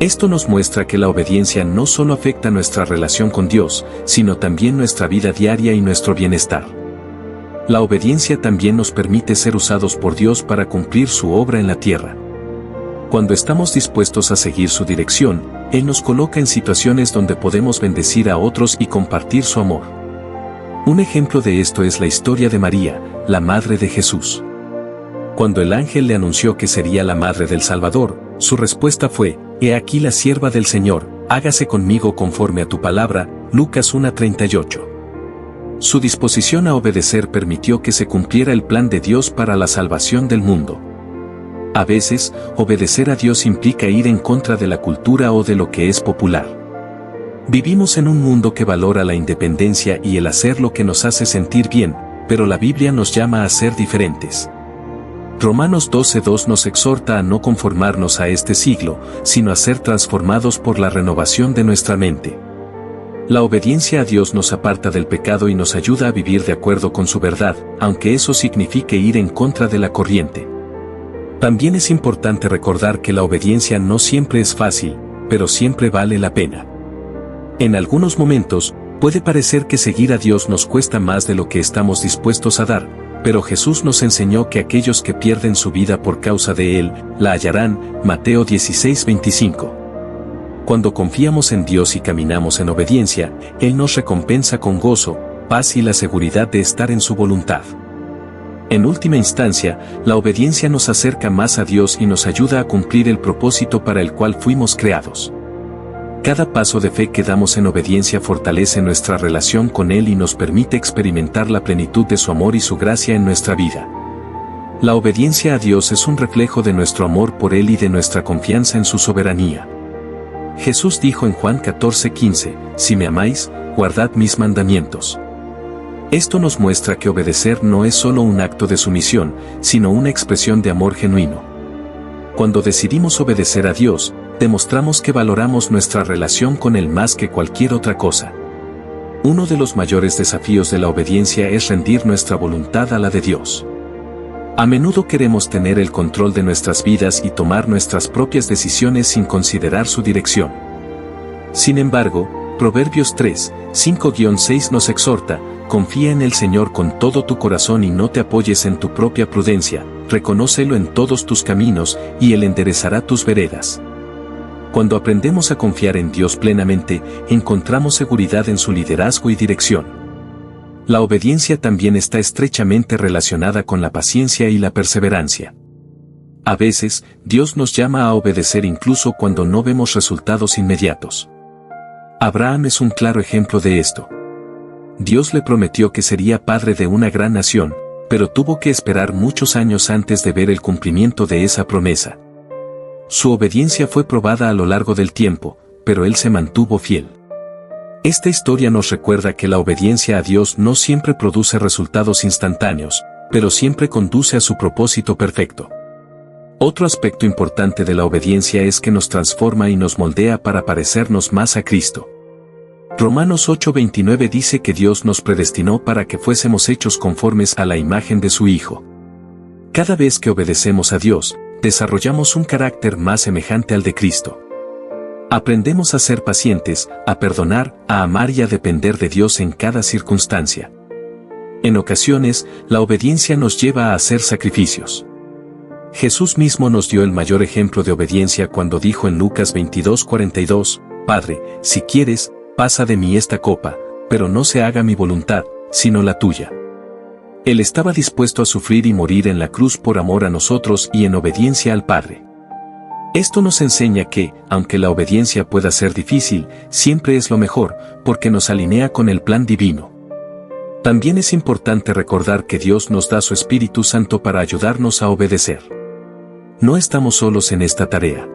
Esto nos muestra que la obediencia no solo afecta nuestra relación con Dios, sino también nuestra vida diaria y nuestro bienestar. La obediencia también nos permite ser usados por Dios para cumplir su obra en la tierra. Cuando estamos dispuestos a seguir su dirección, Él nos coloca en situaciones donde podemos bendecir a otros y compartir su amor. Un ejemplo de esto es la historia de María, la madre de Jesús. Cuando el ángel le anunció que sería la madre del Salvador, su respuesta fue: «He aquí la sierva del Señor, hágase conmigo conforme a tu palabra». Lucas 1:38. Su disposición a obedecer permitió que se cumpliera el plan de Dios para la salvación del mundo. A veces, obedecer a Dios implica ir en contra de la cultura o de lo que es popular. Vivimos en un mundo que valora la independencia y el hacer lo que nos hace sentir bien, pero la Biblia nos llama a ser diferentes. Romanos 12:2 nos exhorta a no conformarnos a este siglo, sino a ser transformados por la renovación de nuestra mente. La obediencia a Dios nos aparta del pecado y nos ayuda a vivir de acuerdo con su verdad, aunque eso signifique ir en contra de la corriente. También es importante recordar que la obediencia no siempre es fácil, pero siempre vale la pena. En algunos momentos, puede parecer que seguir a Dios nos cuesta más de lo que estamos dispuestos a dar, pero Jesús nos enseñó que aquellos que pierden su vida por causa de Él, la hallarán. Mateo 16:25. Cuando confiamos en Dios y caminamos en obediencia, Él nos recompensa con gozo, paz y la seguridad de estar en su voluntad. En última instancia, la obediencia nos acerca más a Dios y nos ayuda a cumplir el propósito para el cual fuimos creados. Cada paso de fe que damos en obediencia fortalece nuestra relación con Él y nos permite experimentar la plenitud de su amor y su gracia en nuestra vida. La obediencia a Dios es un reflejo de nuestro amor por Él y de nuestra confianza en su soberanía. Jesús dijo en Juan 14:15: «Si me amáis, guardad mis mandamientos». Esto nos muestra que obedecer no es solo un acto de sumisión, sino una expresión de amor genuino. Cuando decidimos obedecer a Dios, demostramos que valoramos nuestra relación con Él más que cualquier otra cosa. Uno de los mayores desafíos de la obediencia es rendir nuestra voluntad a la de Dios. A menudo queremos tener el control de nuestras vidas y tomar nuestras propias decisiones sin considerar su dirección. Sin embargo, Proverbios 3:5-6 nos exhorta: «Confía en el Señor con todo tu corazón y no te apoyes en tu propia prudencia, reconócelo en todos tus caminos, y Él enderezará tus veredas». Cuando aprendemos a confiar en Dios plenamente, encontramos seguridad en su liderazgo y dirección. La obediencia también está estrechamente relacionada con la paciencia y la perseverancia. A veces, Dios nos llama a obedecer incluso cuando no vemos resultados inmediatos. Abraham es un claro ejemplo de esto. Dios le prometió que sería padre de una gran nación, pero tuvo que esperar muchos años antes de ver el cumplimiento de esa promesa. Su obediencia fue probada a lo largo del tiempo, pero él se mantuvo fiel. Esta historia nos recuerda que la obediencia a Dios no siempre produce resultados instantáneos, pero siempre conduce a su propósito perfecto. Otro aspecto importante de la obediencia es que nos transforma y nos moldea para parecernos más a Cristo. Romanos 8:29 dice que Dios nos predestinó para que fuésemos hechos conformes a la imagen de su Hijo. Cada vez que obedecemos a Dios, desarrollamos un carácter más semejante al de Cristo. Aprendemos a ser pacientes, a perdonar, a amar y a depender de Dios en cada circunstancia. En ocasiones, la obediencia nos lleva a hacer sacrificios. Jesús mismo nos dio el mayor ejemplo de obediencia cuando dijo en Lucas 22:42: «Padre, si quieres, pasa de mí esta copa, pero no se haga mi voluntad, sino la tuya». Él estaba dispuesto a sufrir y morir en la cruz por amor a nosotros y en obediencia al Padre. Esto nos enseña que, aunque la obediencia pueda ser difícil, siempre es lo mejor, porque nos alinea con el plan divino. También es importante recordar que Dios nos da su Espíritu Santo para ayudarnos a obedecer. No estamos solos en esta tarea.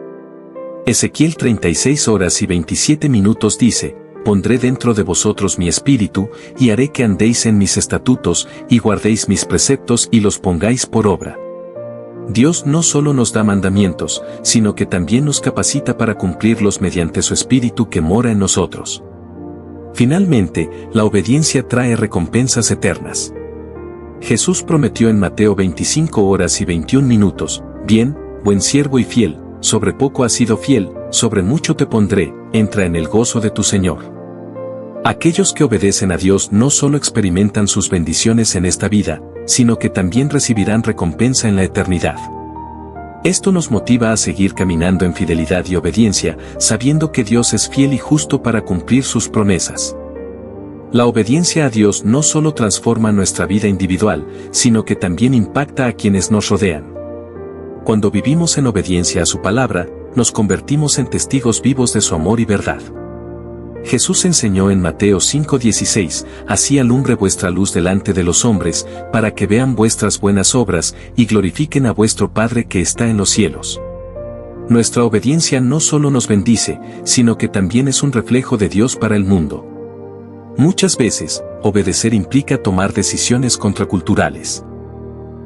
Ezequiel 36:27 dice: «Pondré dentro de vosotros mi espíritu, y haré que andéis en mis estatutos, y guardéis mis preceptos y los pongáis por obra». Dios no solo nos da mandamientos, sino que también nos capacita para cumplirlos mediante su Espíritu que mora en nosotros. Finalmente, la obediencia trae recompensas eternas. Jesús prometió en Mateo 25:21: «Bien, buen siervo y fiel, sobre poco has sido fiel, sobre mucho te pondré, entra en el gozo de tu Señor». Aquellos que obedecen a Dios no solo experimentan sus bendiciones en esta vida, sino que también recibirán recompensa en la eternidad. Esto nos motiva a seguir caminando en fidelidad y obediencia, sabiendo que Dios es fiel y justo para cumplir sus promesas. La obediencia a Dios no solo transforma nuestra vida individual, sino que también impacta a quienes nos rodean. Cuando vivimos en obediencia a su palabra, nos convertimos en testigos vivos de su amor y verdad. Jesús enseñó en Mateo 5:16, así alumbre vuestra luz delante de los hombres, para que vean vuestras buenas obras y glorifiquen a vuestro Padre que está en los cielos. Nuestra obediencia no solo nos bendice, sino que también es un reflejo de Dios para el mundo. Muchas veces, obedecer implica tomar decisiones contraculturales.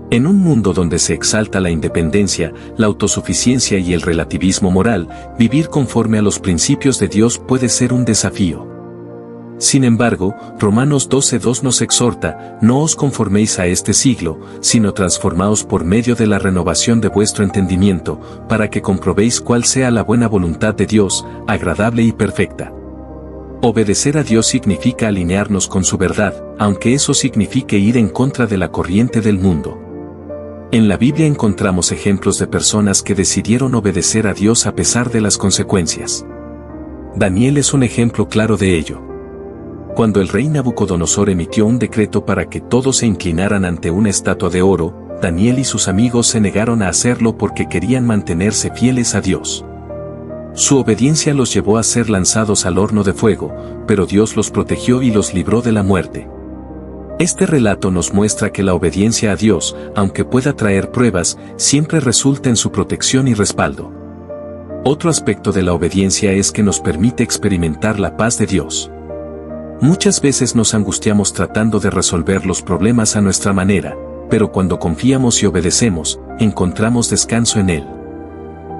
En un mundo donde se exalta la independencia, la autosuficiencia y el relativismo moral, vivir conforme a los principios de Dios puede ser un desafío. Sin embargo, Romanos 12:2 nos exhorta, no os conforméis a este siglo, sino transformaos por medio de la renovación de vuestro entendimiento, para que comprobéis cuál sea la buena voluntad de Dios, agradable y perfecta. Obedecer a Dios significa alinearnos con su verdad, aunque eso signifique ir en contra de la corriente del mundo. En la Biblia encontramos ejemplos de personas que decidieron obedecer a Dios a pesar de las consecuencias. Daniel es un ejemplo claro de ello. Cuando el rey Nabucodonosor emitió un decreto para que todos se inclinaran ante una estatua de oro, Daniel y sus amigos se negaron a hacerlo porque querían mantenerse fieles a Dios. Su obediencia los llevó a ser lanzados al horno de fuego, pero Dios los protegió y los libró de la muerte. Este relato nos muestra que la obediencia a Dios, aunque pueda traer pruebas, siempre resulta en su protección y respaldo. Otro aspecto de la obediencia es que nos permite experimentar la paz de Dios. Muchas veces nos angustiamos tratando de resolver los problemas a nuestra manera, pero cuando confiamos y obedecemos, encontramos descanso en Él.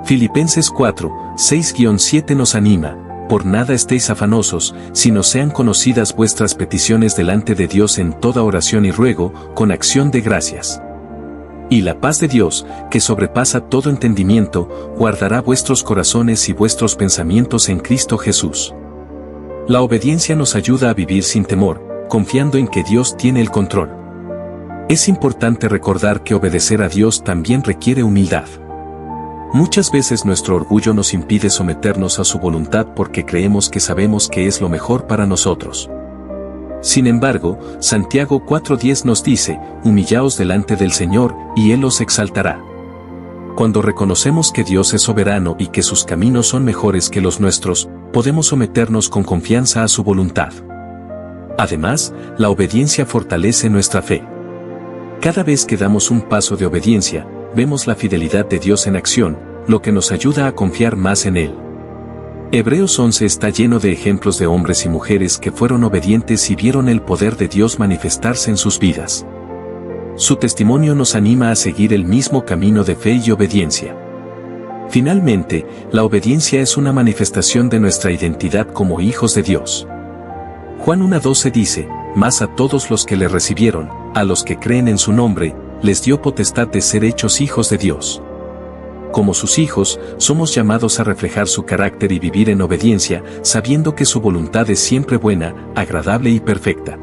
Filipenses 4:6-7 nos anima. Por nada estéis afanosos, sino sean conocidas vuestras peticiones delante de Dios en toda oración y ruego, con acción de gracias. Y la paz de Dios, que sobrepasa todo entendimiento, guardará vuestros corazones y vuestros pensamientos en Cristo Jesús. La obediencia nos ayuda a vivir sin temor, confiando en que Dios tiene el control. Es importante recordar que obedecer a Dios también requiere humildad. Muchas veces nuestro orgullo nos impide someternos a su voluntad porque creemos que sabemos que es lo mejor para nosotros. Sin embargo, Santiago 4:10 nos dice, humillaos delante del Señor, y Él os exaltará. Cuando reconocemos que Dios es soberano y que sus caminos son mejores que los nuestros, podemos someternos con confianza a su voluntad. Además, la obediencia fortalece nuestra fe. Cada vez que damos un paso de obediencia, vemos la fidelidad de Dios en acción, lo que nos ayuda a confiar más en Él. Hebreos 11 está lleno de ejemplos de hombres y mujeres que fueron obedientes y vieron el poder de Dios manifestarse en sus vidas. Su testimonio nos anima a seguir el mismo camino de fe y obediencia. Finalmente, la obediencia es una manifestación de nuestra identidad como hijos de Dios. Juan 1:12 dice, mas a todos los que le recibieron, a los que creen en su nombre, les dio potestad de ser hechos hijos de Dios. Como sus hijos, somos llamados a reflejar su carácter y vivir en obediencia, sabiendo que su voluntad es siempre buena, agradable y perfecta.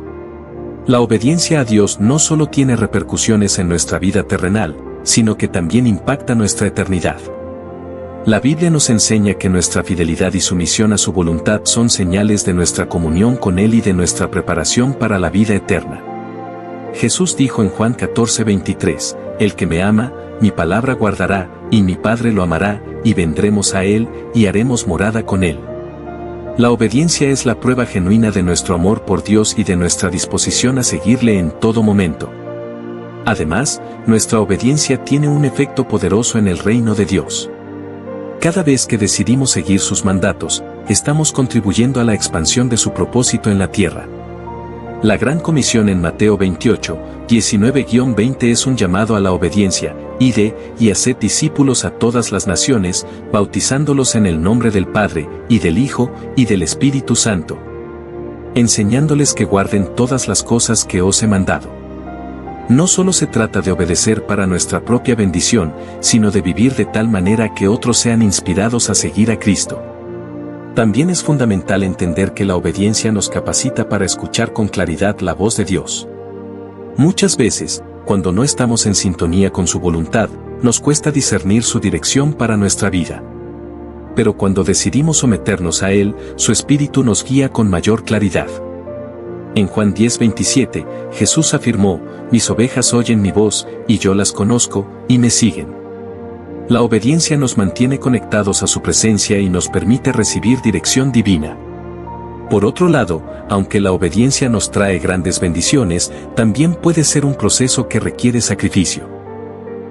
La obediencia a Dios no solo tiene repercusiones en nuestra vida terrenal, sino que también impacta nuestra eternidad. La Biblia nos enseña que nuestra fidelidad y sumisión a su voluntad son señales de nuestra comunión con Él y de nuestra preparación para la vida eterna. Jesús dijo en Juan 14:23, el que me ama, mi palabra guardará, y mi Padre lo amará, y vendremos a Él, y haremos morada con Él. La obediencia es la prueba genuina de nuestro amor por Dios y de nuestra disposición a seguirle en todo momento. Además, nuestra obediencia tiene un efecto poderoso en el reino de Dios. Cada vez que decidimos seguir sus mandatos, estamos contribuyendo a la expansión de su propósito en la tierra. La Gran Comisión en Mateo 28:19-20 es un llamado a la obediencia, id y haced discípulos a todas las naciones, bautizándolos en el nombre del Padre, y del Hijo, y del Espíritu Santo, enseñándoles que guarden todas las cosas que os he mandado. No solo se trata de obedecer para nuestra propia bendición, sino de vivir de tal manera que otros sean inspirados a seguir a Cristo. También es fundamental entender que la obediencia nos capacita para escuchar con claridad la voz de Dios. Muchas veces, cuando no estamos en sintonía con su voluntad, nos cuesta discernir su dirección para nuestra vida. Pero cuando decidimos someternos a Él, su Espíritu nos guía con mayor claridad. En Juan 10:27, Jesús afirmó: «Mis ovejas oyen mi voz, y yo las conozco, y me siguen». La obediencia nos mantiene conectados a su presencia y nos permite recibir dirección divina. Por otro lado, aunque la obediencia nos trae grandes bendiciones, también puede ser un proceso que requiere sacrificio.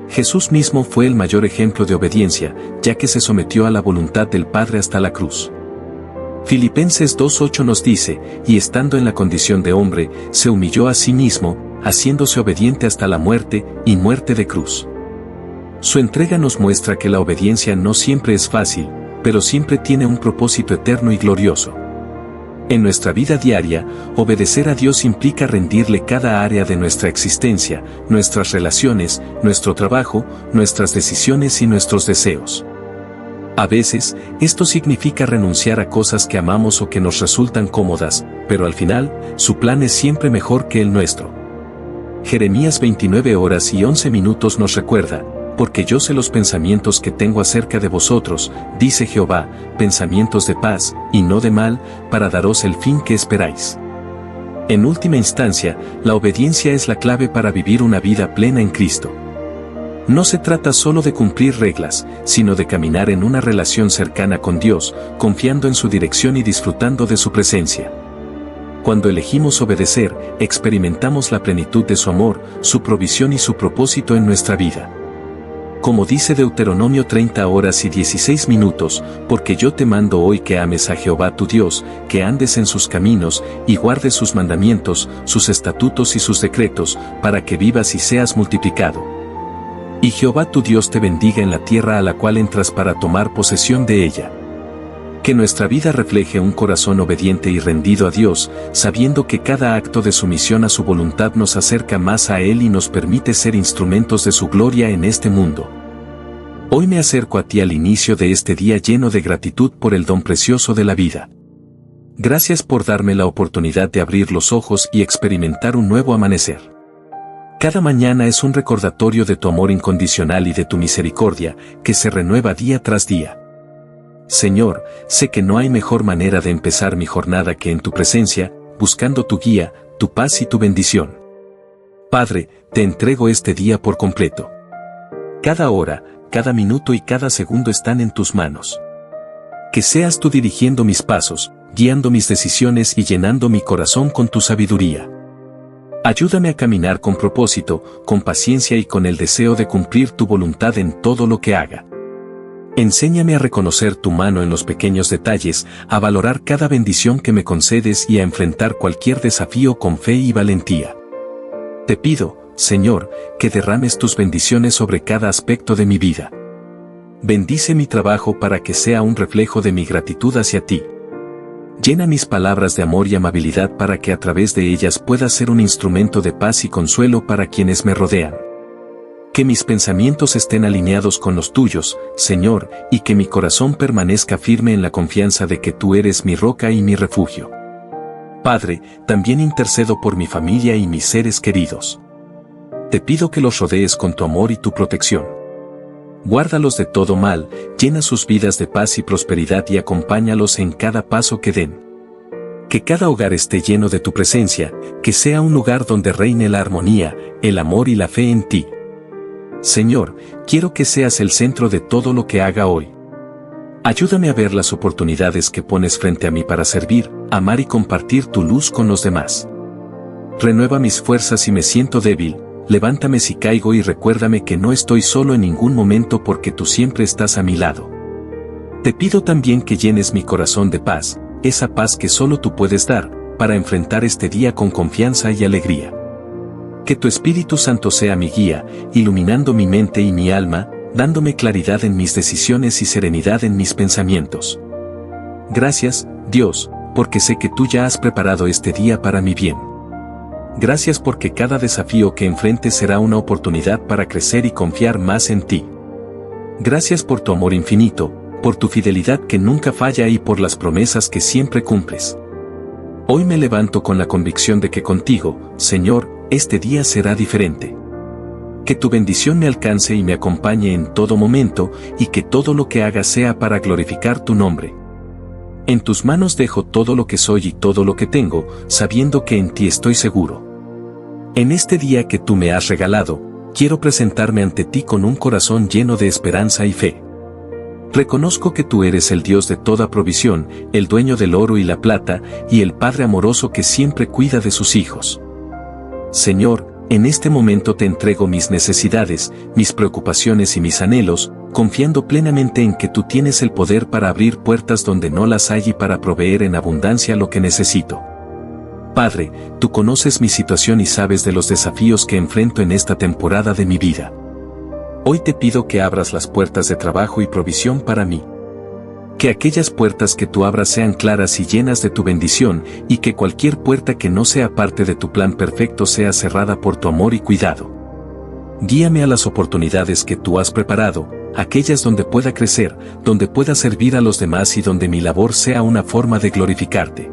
Jesús mismo fue el mayor ejemplo de obediencia, ya que se sometió a la voluntad del Padre hasta la cruz. Filipenses 2:8 nos dice: «Y estando en la condición de hombre, se humilló a sí mismo, haciéndose obediente hasta la muerte, y muerte de cruz». Su entrega nos muestra que la obediencia no siempre es fácil, pero siempre tiene un propósito eterno y glorioso. En nuestra vida diaria, obedecer a Dios implica rendirle cada área de nuestra existencia, nuestras relaciones, nuestro trabajo, nuestras decisiones y nuestros deseos. A veces, esto significa renunciar a cosas que amamos o que nos resultan cómodas, pero al final, su plan es siempre mejor que el nuestro. Jeremías 29:11 nos recuerda: «Porque yo sé los pensamientos que tengo acerca de vosotros, dice Jehová, pensamientos de paz, y no de mal, para daros el fin que esperáis». En última instancia, la obediencia es la clave para vivir una vida plena en Cristo. No se trata solo de cumplir reglas, sino de caminar en una relación cercana con Dios, confiando en su dirección y disfrutando de su presencia. Cuando elegimos obedecer, experimentamos la plenitud de su amor, su provisión y su propósito en nuestra vida. Como dice Deuteronomio 30:16, «Porque yo te mando hoy que ames a Jehová tu Dios, que andes en sus caminos, y guardes sus mandamientos, sus estatutos y sus decretos, para que vivas y seas multiplicado. Y Jehová tu Dios te bendiga en la tierra a la cual entras para tomar posesión de ella». Que nuestra vida refleje un corazón obediente y rendido a Dios, sabiendo que cada acto de sumisión a su voluntad nos acerca más a Él y nos permite ser instrumentos de su gloria en este mundo. Hoy me acerco a ti al inicio de este día lleno de gratitud por el don precioso de la vida. Gracias por darme la oportunidad de abrir los ojos y experimentar un nuevo amanecer. Cada mañana es un recordatorio de tu amor incondicional y de tu misericordia, que se renueva día tras día. Señor, sé que no hay mejor manera de empezar mi jornada que en tu presencia, buscando tu guía, tu paz y tu bendición. Padre, te entrego este día por completo. Cada hora, cada minuto y cada segundo están en tus manos. Que seas tú dirigiendo mis pasos, guiando mis decisiones y llenando mi corazón con tu sabiduría. Ayúdame a caminar con propósito, con paciencia y con el deseo de cumplir tu voluntad en todo lo que haga. Enséñame a reconocer tu mano en los pequeños detalles, a valorar cada bendición que me concedes y a enfrentar cualquier desafío con fe y valentía. Te pido, Señor, que derrames tus bendiciones sobre cada aspecto de mi vida. Bendice mi trabajo para que sea un reflejo de mi gratitud hacia ti. Llena mis palabras de amor y amabilidad para que a través de ellas pueda ser un instrumento de paz y consuelo para quienes me rodean. Que mis pensamientos estén alineados con los tuyos, Señor, y que mi corazón permanezca firme en la confianza de que tú eres mi roca y mi refugio. Padre, también intercedo por mi familia y mis seres queridos. Te pido que los rodees con tu amor y tu protección. Guárdalos de todo mal, llena sus vidas de paz y prosperidad y acompáñalos en cada paso que den. Que cada hogar esté lleno de tu presencia, que sea un lugar donde reine la armonía, el amor y la fe en ti. Señor, quiero que seas el centro de todo lo que haga hoy. Ayúdame a ver las oportunidades que pones frente a mí para servir, amar y compartir tu luz con los demás. Renueva mis fuerzas si me siento débil, levántame si caigo y recuérdame que no estoy solo en ningún momento porque tú siempre estás a mi lado. Te pido también que llenes mi corazón de paz, esa paz que solo tú puedes dar, para enfrentar este día con confianza y alegría. Que tu Espíritu Santo sea mi guía, iluminando mi mente y mi alma, dándome claridad en mis decisiones y serenidad en mis pensamientos. Gracias, Dios, porque sé que tú ya has preparado este día para mi bien. Gracias porque cada desafío que enfrentes será una oportunidad para crecer y confiar más en ti. Gracias por tu amor infinito, por tu fidelidad que nunca falla y por las promesas que siempre cumples. Hoy me levanto con la convicción de que contigo, Señor, este día será diferente. Que tu bendición me alcance y me acompañe en todo momento, y que todo lo que haga sea para glorificar tu nombre. En tus manos dejo todo lo que soy y todo lo que tengo, sabiendo que en ti estoy seguro. En este día que tú me has regalado, quiero presentarme ante ti con un corazón lleno de esperanza y fe. Reconozco que tú eres el Dios de toda provisión, el dueño del oro y la plata, y el Padre amoroso que siempre cuida de sus hijos. Señor, en este momento te entrego mis necesidades, mis preocupaciones y mis anhelos, confiando plenamente en que tú tienes el poder para abrir puertas donde no las hay y para proveer en abundancia lo que necesito. Padre, tú conoces mi situación y sabes de los desafíos que enfrento en esta temporada de mi vida. Hoy te pido que abras las puertas de trabajo y provisión para mí. Que aquellas puertas que tú abras sean claras y llenas de tu bendición, y que cualquier puerta que no sea parte de tu plan perfecto sea cerrada por tu amor y cuidado. Guíame a las oportunidades que tú has preparado, aquellas donde pueda crecer, donde pueda servir a los demás y donde mi labor sea una forma de glorificarte.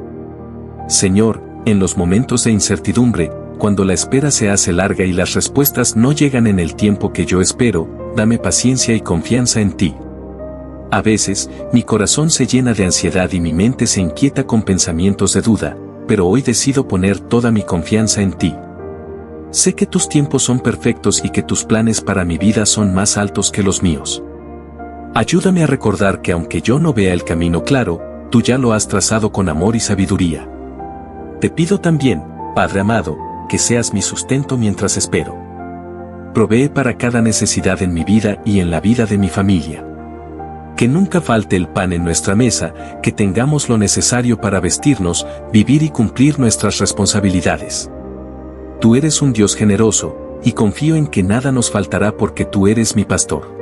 Señor, en los momentos de incertidumbre, cuando la espera se hace larga y las respuestas no llegan en el tiempo que yo espero, dame paciencia y confianza en ti. A veces, mi corazón se llena de ansiedad y mi mente se inquieta con pensamientos de duda, pero hoy decido poner toda mi confianza en ti. Sé que tus tiempos son perfectos y que tus planes para mi vida son más altos que los míos. Ayúdame a recordar que aunque yo no vea el camino claro, tú ya lo has trazado con amor y sabiduría. Te pido también, Padre amado, que seas mi sustento mientras espero. Provee para cada necesidad en mi vida y en la vida de mi familia. Que nunca falte el pan en nuestra mesa, que tengamos lo necesario para vestirnos, vivir y cumplir nuestras responsabilidades. Tú eres un Dios generoso, y confío en que nada nos faltará porque tú eres mi pastor.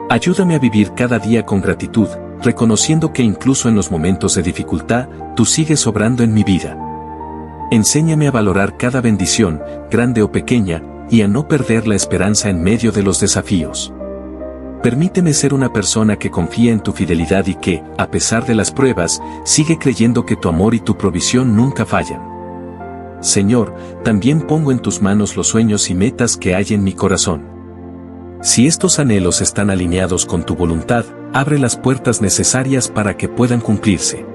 Ayúdame a vivir cada día con gratitud, reconociendo que incluso en los momentos de dificultad, tú sigues obrando en mi vida. Enséñame a valorar cada bendición, grande o pequeña, y a no perder la esperanza en medio de los desafíos. Permíteme ser una persona que confía en tu fidelidad y que, a pesar de las pruebas, sigue creyendo que tu amor y tu provisión nunca fallan. Señor, también pongo en tus manos los sueños y metas que hay en mi corazón. Si estos anhelos están alineados con tu voluntad, abre las puertas necesarias para que puedan cumplirse.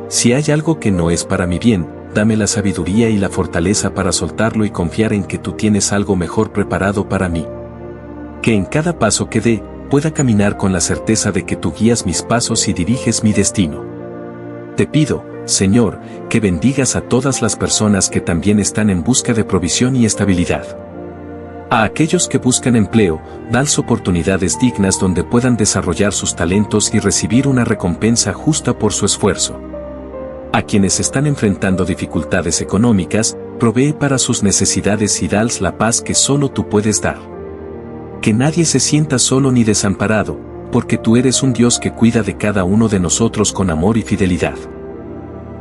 Si hay algo que no es para mi bien, dame la sabiduría y la fortaleza para soltarlo y confiar en que tú tienes algo mejor preparado para mí. Que en cada paso que dé, pueda caminar con la certeza de que tú guías mis pasos y diriges mi destino. Te pido, Señor, que bendigas a todas las personas que también están en busca de provisión y estabilidad. A aquellos que buscan empleo, dales oportunidades dignas donde puedan desarrollar sus talentos y recibir una recompensa justa por su esfuerzo. A quienes están enfrentando dificultades económicas, provee para sus necesidades y dales la paz que solo tú puedes dar. Que nadie se sienta solo ni desamparado, porque tú eres un Dios que cuida de cada uno de nosotros con amor y fidelidad.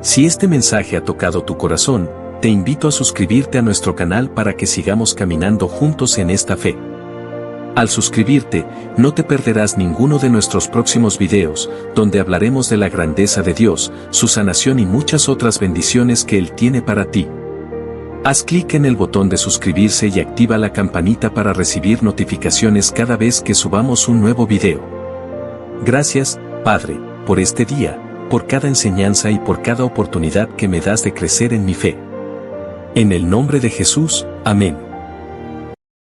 Si este mensaje ha tocado tu corazón, te invito a suscribirte a nuestro canal para que sigamos caminando juntos en esta fe. Al suscribirte, no te perderás ninguno de nuestros próximos videos, donde hablaremos de la grandeza de Dios, su sanación y muchas otras bendiciones que Él tiene para ti. Haz clic en el botón de suscribirse y activa la campanita para recibir notificaciones cada vez que subamos un nuevo video. Gracias, Padre, por este día, por cada enseñanza y por cada oportunidad que me das de crecer en mi fe. En el nombre de Jesús, amén.